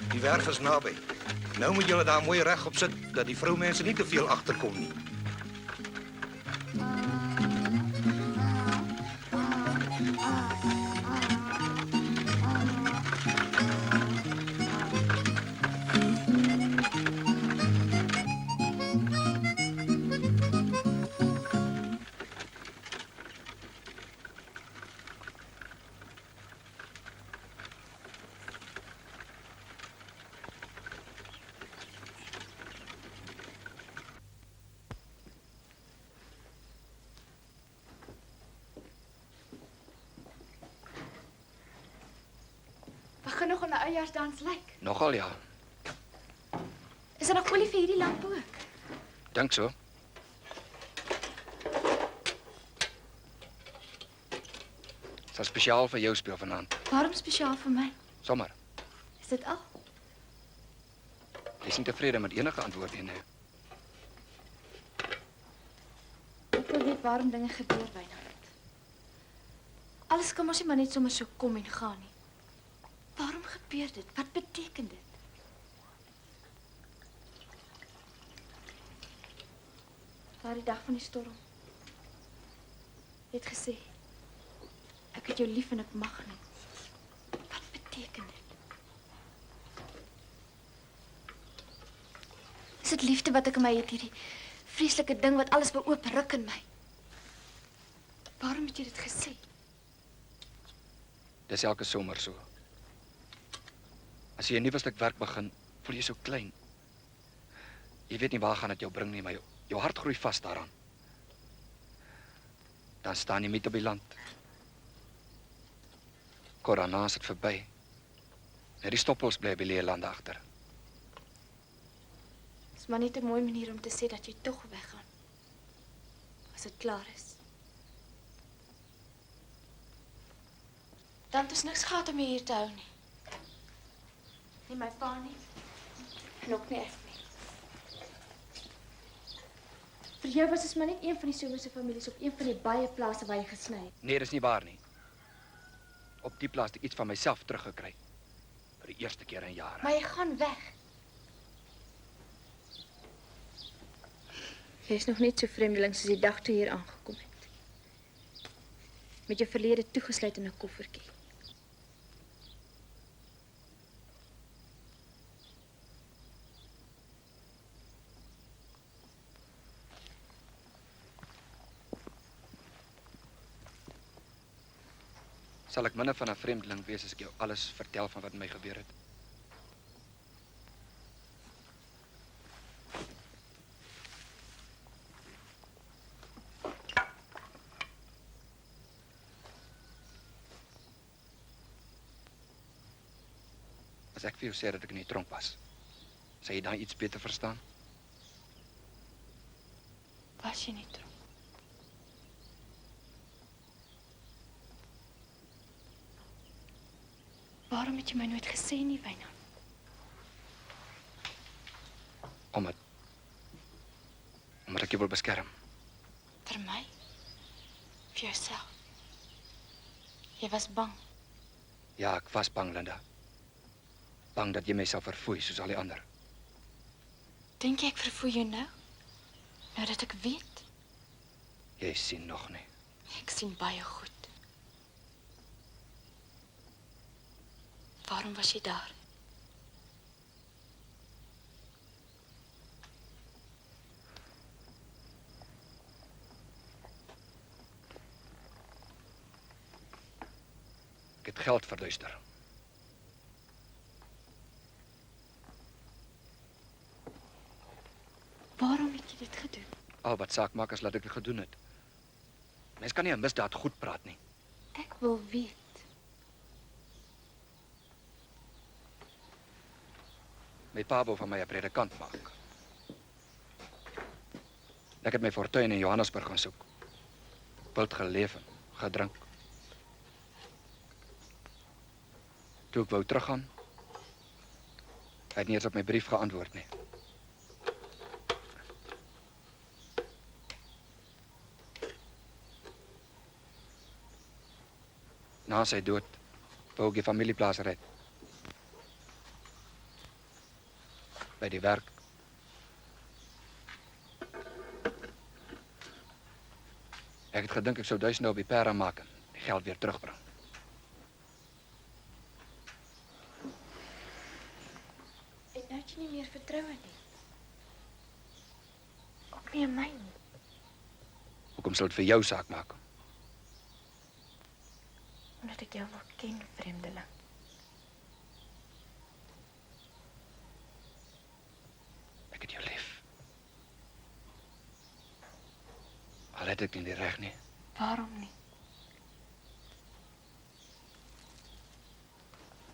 die werf is naby. Nou moet julle daar mooi regop sit dat die vroumense nie te veel agterkom nie. Begin nog 'n oujaarsdans lyk. Nogal ja. Is daar nog olie vir hierdie lamp ook? Dink so. Dit is spesiaal vir jou speel vanaand. Waarom spesiaal vir my? Sommer. Is dit al? Jy's nie tevrede met enige antwoord nie. Ek wil weet waarom dinge gebeur, Wynand. Alles kan mos nie maar net sommer so kom en gaan nie. Waarom gebeur dit? Wat beteken dit? Daardie dag van die storm. Jy het gesê, ek het jou lief en ek mag nie. Wat beteken dit? Is dit liefde wat ek in my het, hierdie vreeslike ding wat alles wil oopruk in my? Waarom het jy dit gesê? Dis elke somer so. As jy 'n nuwe stuk werk begin, voel jy so klein. Jy weet nie waar gaan dit jou bring nie, maar jou hart groei vas daaraan. Dan staan jy met op die land. Korana is dit verby. Net die stoppels bly by die land agter. Dis maar net 'n mooi manier om te sê dat jy tog weggaan. As dit klaar is. Dan het ons niks gehad om jy hier te hou nie. Nie my pa nie. En ook nie ek nie. Vir jou was ons maar net een van die somerse families op een van die baie plase waar jy gesny het. Nee, dis nie waar nie. Op die plaas het ek iets van myself teruggekry. Vir die eerste keer in jare. Maar jy gaan weg. Jy is nog net so vreemdeling soos die dag toe hier aangekom het. Met jou verlede toegesluit in 'n koffertjie. Sal ek minder van 'n vreemdeling wees as ek jou alles vertel van wat met my gebeur het? As ek vir jou sê dat ek in die tronk was, sal jy dan iets beter verstaan? Was jy nie tronk? Waarom het jy my nooit gesê nie, Wynand? Omdat ek jou wil beskerm. Vir my? Vir jouself? Jy was bang. Ja, ek was bang, Linda. Bang dat jy my sal verfoei soos al die ander. Dink jy ek verfoei jou nou? Nou dat ek weet? Jy sien nog nie. Ek sien baie goed. Waarom was jy daar? Ek het geld verduister. Waarom het jy dit gedoen? Al wat saak maak is dat ek dit gedoen het. Mens kan nie 'n misdaad goed praat nie. Ek wil weet. My pa wou van my 'n predikant maak. Ek het my fortuin in Johannesburg gaan soek. Wild geleef en gedrink. Toe ek wou teruggaan, hy het nie eens op my brief geantwoord nie. Na sy dood, wou ek die familieplaas red. By die werk. Ek het gedink ek sou duisende op die perde maak en die geld weer terugbring. En nou het jy nie meer vertroue nie. Ook nie in my nie. Hoekom sal dit vir jou saak maak? Omdat ek jou wil ken, vreemdeling. Ek het jou lief. Al het ek nie reg nie. Waarom nie?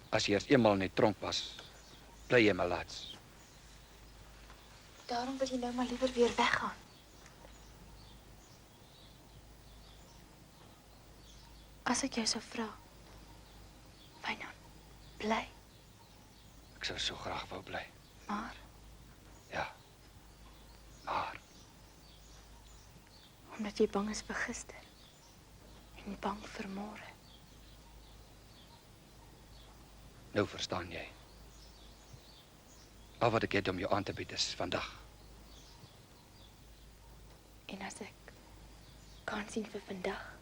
As jy eers eenmal in die tronk was, bly jy maar laat. Daarom wil jy nou maar liewer weer weggaan. As ek jou sou vra, Wynand, bly. Ek sou so graag wou bly. Maar? Ja. Maar. Omdat jy bang is vir gister. En bang vir môre. Nou verstaan jy. Al wat ek het om jou aan te bied is vandag. En as ek kan sien vir vandag,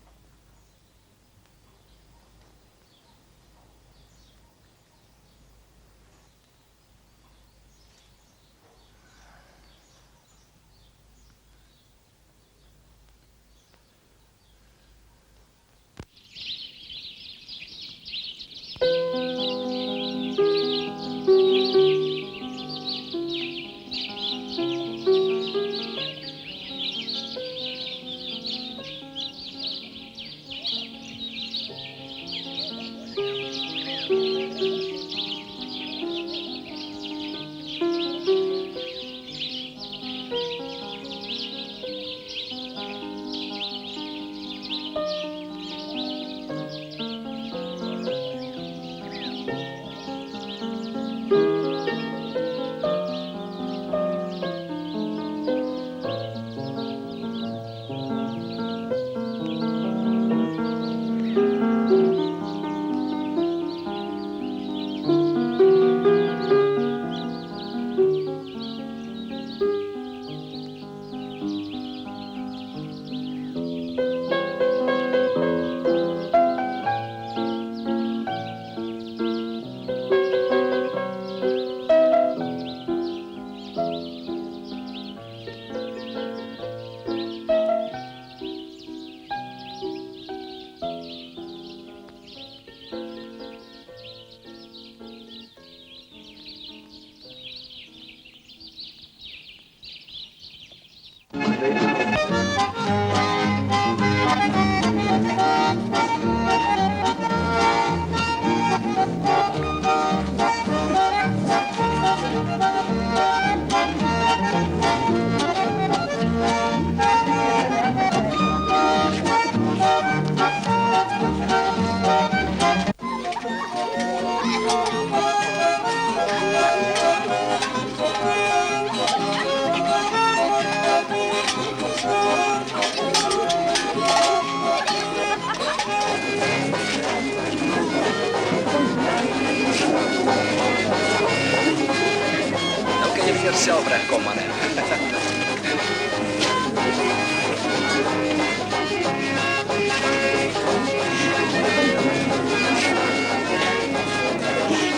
sal self regkom, manne.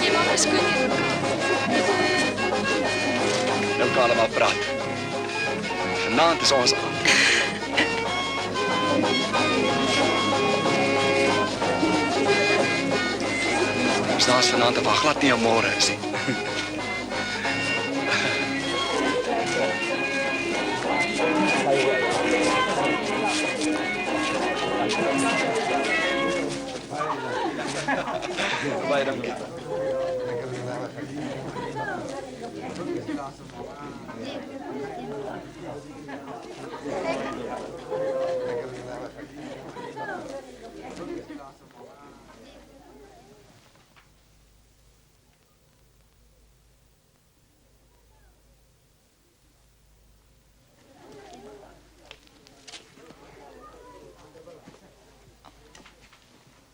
Jy maak my skoon hier. Nou kan hulle maar praat. Vanaand is ons aan. Ons dans vanaand of glad nie 'n môre is nie. Baie dankie.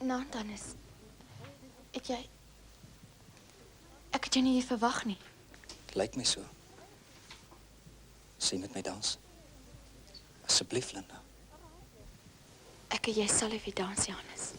Nou, Dennis. Ek het jou nie hier verwag nie. Lyk my so. Sê met my dans. Asseblief, Linda. Ek en jy sal even dans, Janus.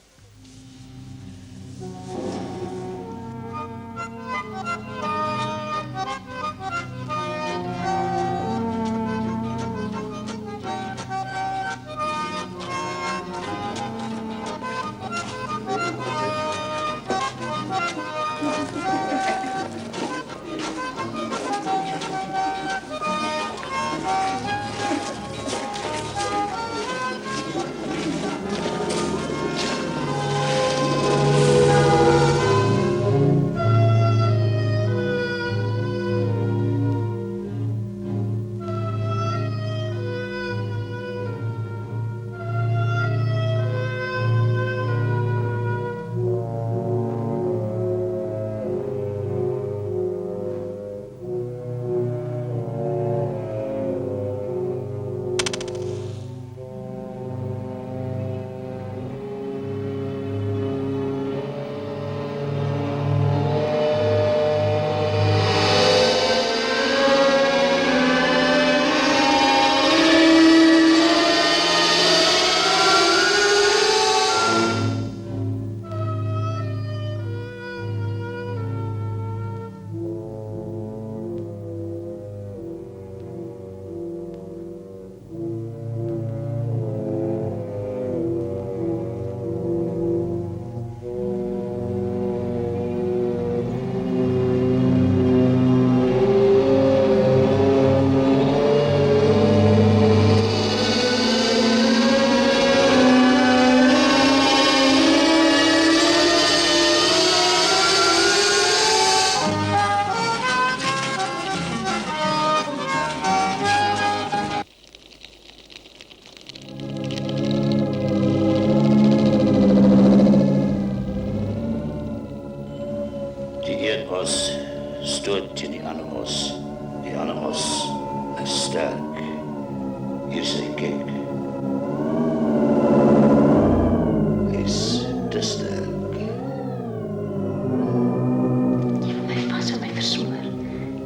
stoot teen die ander os. Die ander os is sterk. Hier sy kyk. Hy is te sterk. Jy wil my vas op my versoor.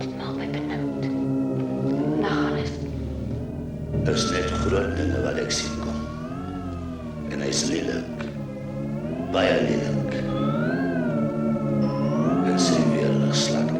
Dit maak my benoud. Nagalis. Is net groot dinge wat ek sien kom. En hy is lelik. Baie lelik. En sy weer geslaan.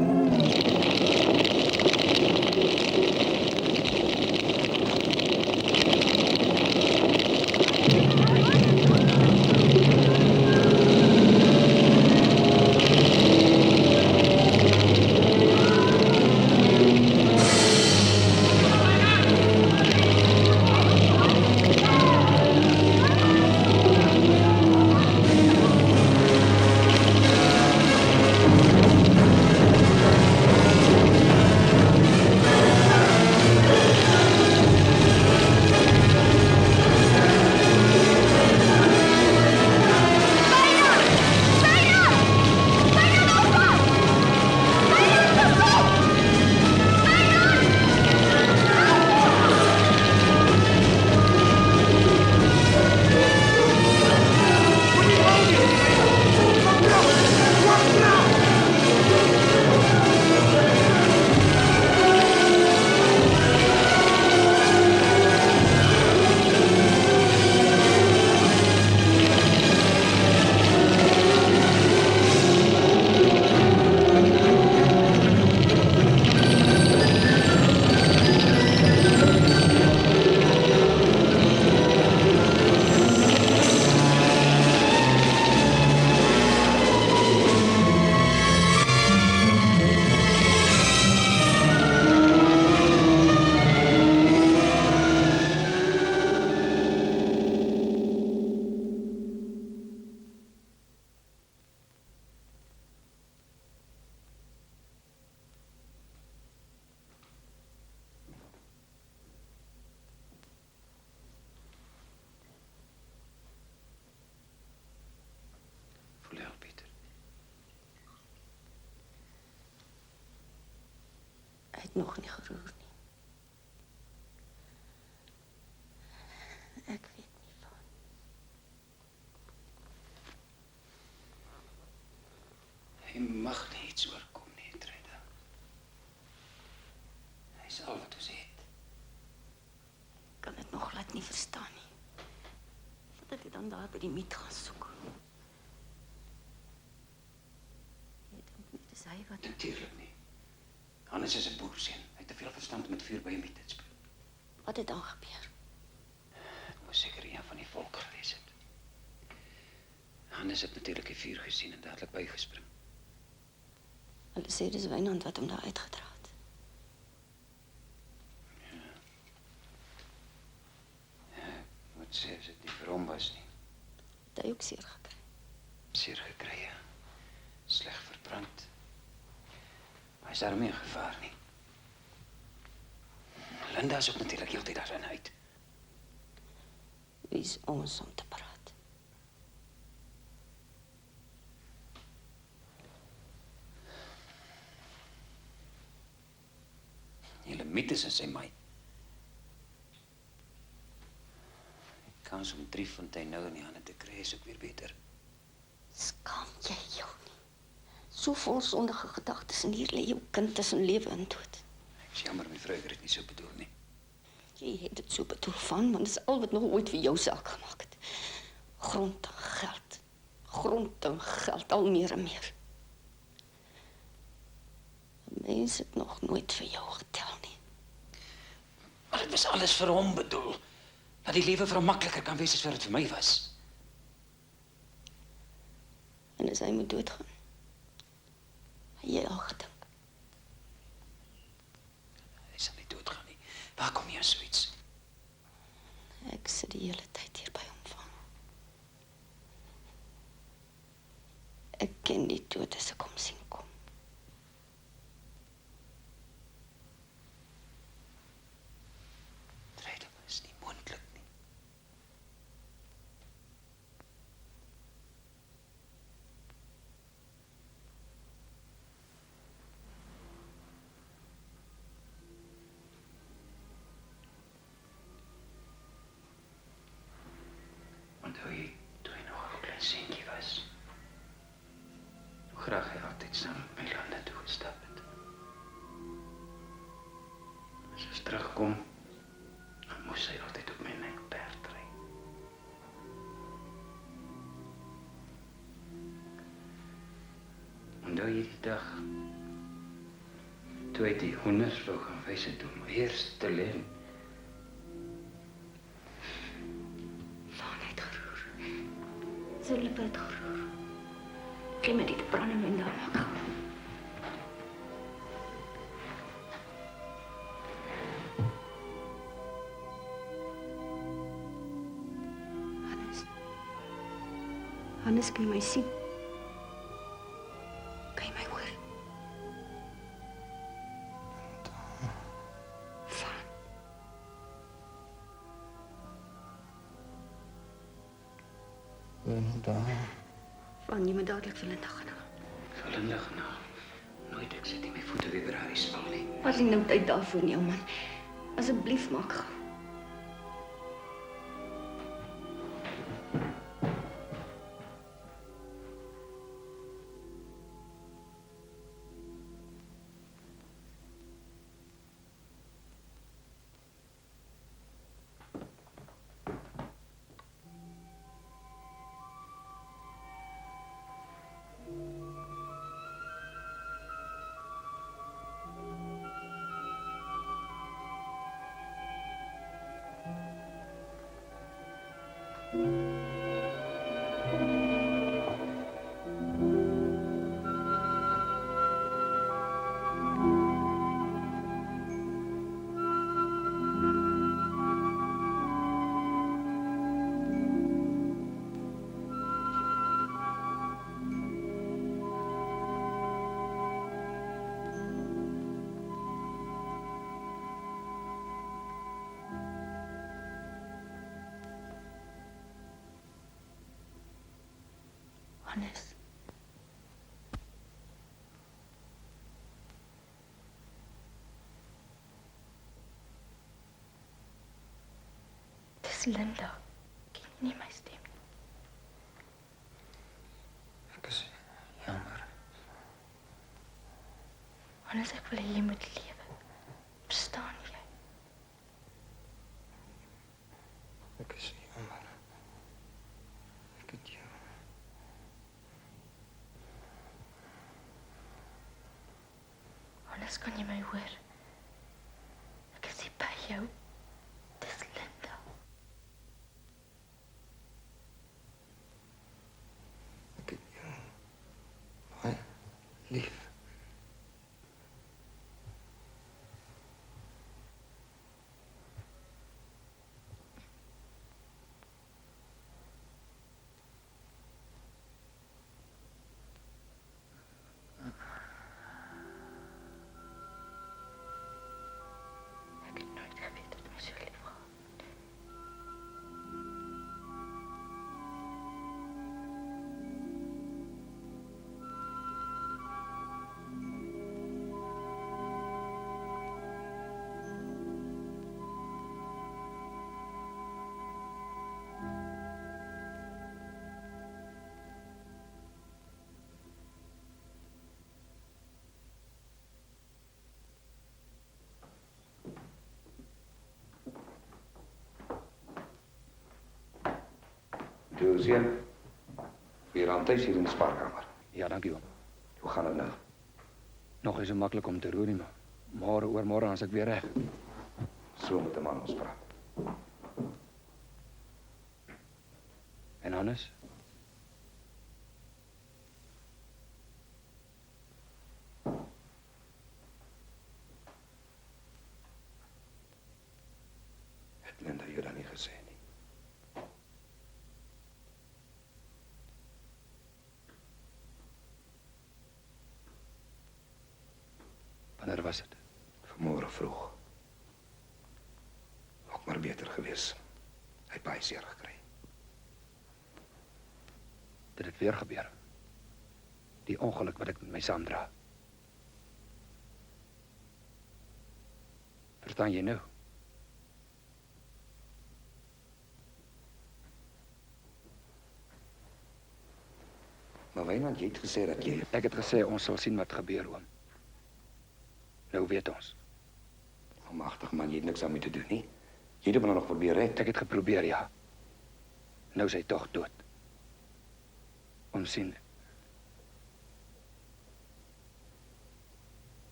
nog nie geroer nie. Ek weet nie van. Hy mag nie iets oorkom nie, Treda. Hy is al wat ons het. Kan dit nog laat nie verstaan nie. Dat hy dan daar by die miet gaan soek. Jy dink nie, dis hy wat... Natuurlijk nie. Hannes is 'n boerseun. Hy het te veel verstand om met vuur by 'n miet te speel. Wat het dan gebeur? Dit moes seker een van die volk gewees het. Hannes het natuurlijk die vuur gesien en dadelik bygespring. Hulle sê dis Wynand wat hom daar uitgedra het. Wat sê as dit nie vir hom was nie? Het hy ook seer gekry? Seer gekry, ja. Sleg verbrand. Maar hy is daarmee in gevaar nie. Linda is ook natuurlijk heeltyd daarin uit. Wie is ons om te praat? Julle miet is in sy my. Die kans om Driefontein nou in die hande te kry is ook weer beter. Skaam jy jou nie? So vol sondige gedagtes en hier lê jou kind tussen lewe en dood. Ek is jammer my vrou het dit nie so bedoel nie. Jy het dit so bedoel van, want dis al wat nog ooit vir jou saak gemaak het. Grond en geld. Grond en geld, al meer en meer. Mense het nog nooit vir jou getel nie. Maar dit was alles vir hom bedoel. Dat die lewe vir hom makliker kan wees as wat dit vir my was. En as hy moet doodgaan, het jy al gedink? Hy sal nie doodgaan nie. Waar kom jy aan so iets? Ek sit die hele tyd hier by hom van. Ek ken die dood as ek hom sien kom. Treda, is nie moontlik nie. Onthou jy, toe hy nog 'n klein seentjie was, hoe graag hy altyd saam met my lande toe gestap het. As ons terugkom, dan moes hy altyd op my nek perd ry. Onthou jy die dag, toe hy die honders wou gaan wys het om eers te leen. Sy lippe het geroer. Gee my die brandewyn daar maak. Hannes, kan jy my sien? Kan jy my hoor? Linda. Van, jy moet dadelik vir Linda gaan haal. Vir Linda gaan haal. Nooit ek sit nie my voete weer by haar huis val nie. Pas nie nou tyd daarvoor nie, ou man. Asseblief maak gou. Hannes. Linda. Ken jy nie my stem nie? Ek is jammer. Hannes, ek wil hê jy moet lewe. Verstaan jy? Ek is jammer. Ek het jou. Hannes, kan jy my hoor? Ek is hier by jou. Dis Linda. Ek het jou baie lief. Josie, weer aan thuis hier in die spaarkamer. Ja, dankie oom. Hoe gaan dit nou? Nog is het maklik om te roer nie, maar môre oormôre as ek weer reg. So met 'n man ons praat. En Hannes? Het Linda jou dan nie gesê nie? Wanneer was dit? Vanmôre vroeg. Ook maar beter gewees. Hy het baie seer gekry. Dit het weer gebeur. Die ongeluk wat ek met my saamdra. Verstaan jy nou? Maar Wynand, jy het gesê dat jy... Ek het gesê ons sal sien wat gebeur, oom. Nou weet ons. Almagtig man, jy het niks daarmee te doen nie. Jy het hom nog probeer red. Ek het geprobeer, ja. Nou is hy tog dood. Ons sien.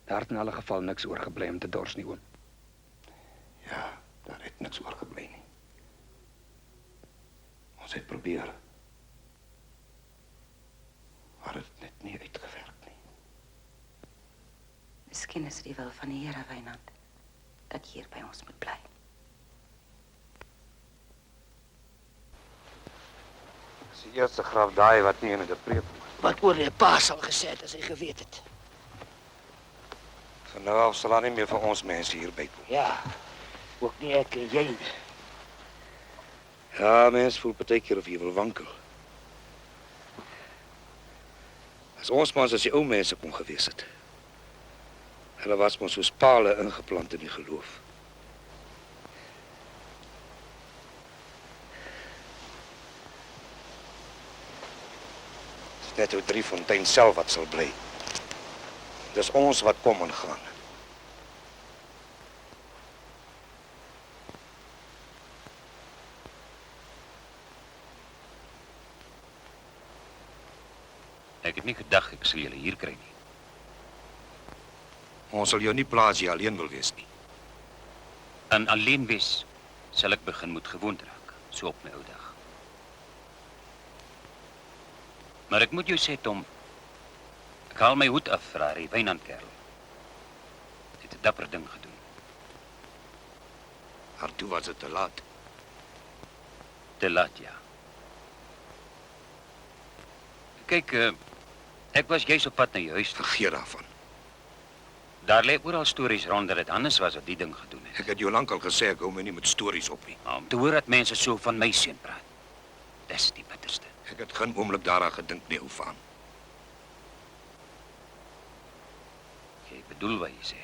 Daar het in alle geval niks oorgebly om te dors nie, oom. Ja, daar het niks oorgebly nie. Ons het probeer. Maar het net nie uitgewerk nie. Miskien is dit die wil van die Here, Wynand, dat jy hier by ons moet bly. Dis die eerste graf daai wat nie in 'n preek was. Wat oor die pa sal gesê het as hy geweet het. Van nou af sal daar nie meer vir ons mense hier bykom. Ja, ook nie ek en jy nie. Ja, mens voel partykeer of jy wil wankel. As ons mans as die ou mense kon gewees het. Hulle was mos soos pale ingeplant in die geloof. Dis net hoe Driefontein self wat sal bly. Dis ons wat kom en gaan. Ek het nie gedag ek sal julle hier kry nie. Ons sal jou nie plaas jy alleen wil wees nie. En alleen wees sal ek begin moet gewoond raak, so op my ou dag. Maar ek moet jou sê, Tom, ek haal my hoed af vir Harry Wynand kerel. Hy het 'n dapper ding gedoen. Maar toe was dit te laat. Te laat, ja. Kyk, ek was juis op pad na jou huis. Vergeet daarvan. Daar lê oral stories rond dat dit Hannes was wat die ding gedoen het. Ek het jou lankal gesê ek hou my nie met stories op nie. Om te hoor dat mense so van my seun praat. Dis die bitterste. Ek het geen oomblik daaraan gedink nie, ou van. Jy bedoel wat jy sê.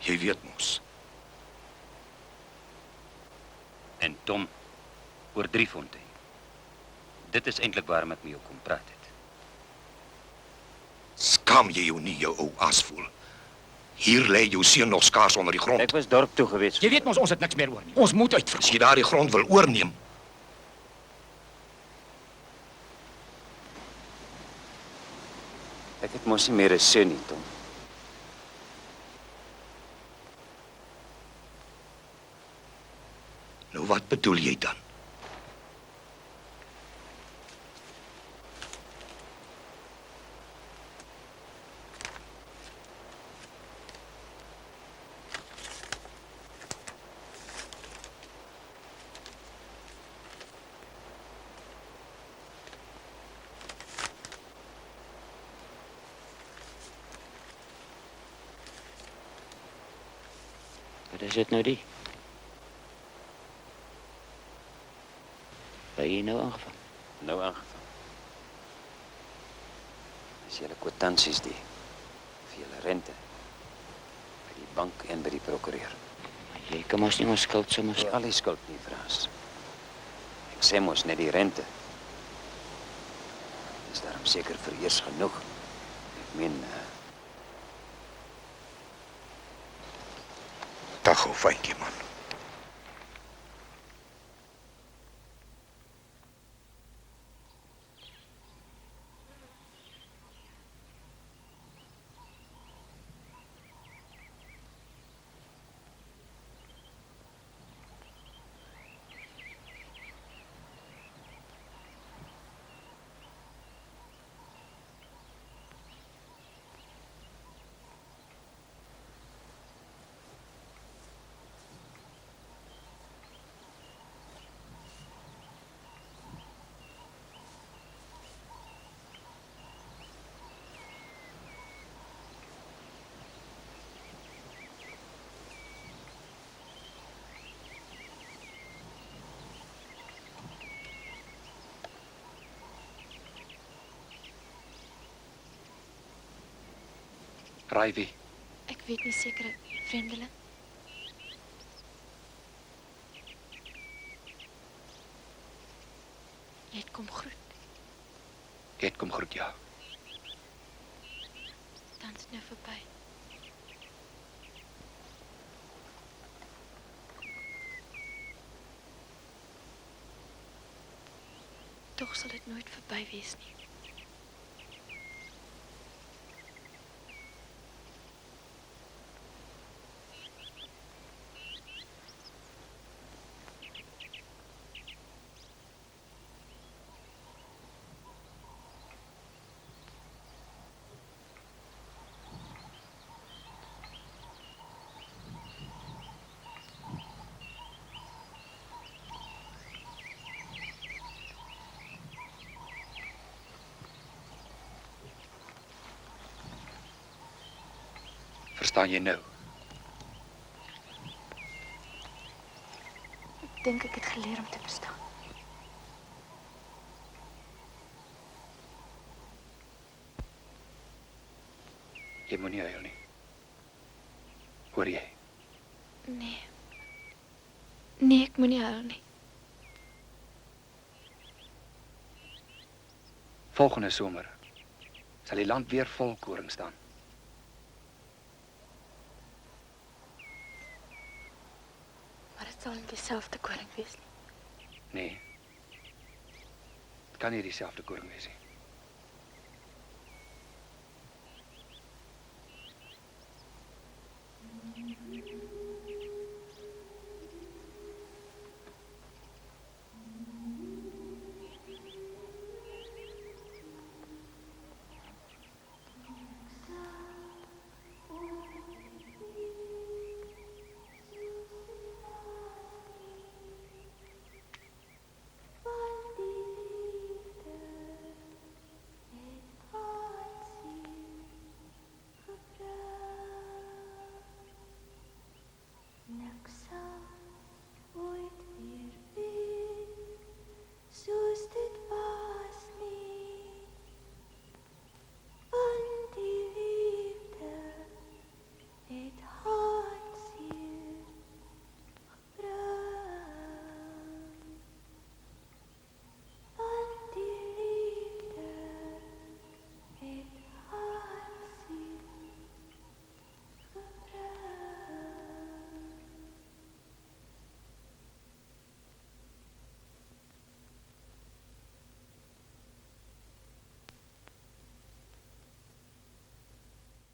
Jy weet mos. En Tom oor Driefontein. Dit is eintlik waarom ek met jou kom praat het. Skaam jy jou nie, jou ou asvoel. Hier lê jou seun nog skaars onder die grond. Ek was dorp toe gewees. Jy weet mos ons het niks meer oor nie. Ons moet uitvra. As jy daardie grond wil oorneem, Ek het mos nie meer 'n seun nie, Tom. nou wat bedoel jy dan? Wat is dit nou die? Ben jy nou aangevang? Nou aangevang. Dis julle kwitansies die vir julle rente by die bank en by die prokureur. Maar jy kan mos nie ons skuld soms Al die skuld nie, Frans. Ek sê mos net die rente. Dis daarom seker vir eers genoeg. Ek meen, Dag ou fyntjie man. Raai wie? Ek weet nie seker, vreemdeling. Jy het kom groet. Jy het kom groet, ja. Dan is nou verby. Tog sal dit nooit verby wees nie. Verstaan jy nou? Ek dink ek het geleer om te verstaan. Jy moenie huil nie. Hoor jy? Nee. Nee, ek moenie huil nie. Volgende somer sal die land weer vol koring staan. Maar dit sal nie dieselfde koring wees nie. Nee. Het kan nie dieselfde koring wees nie.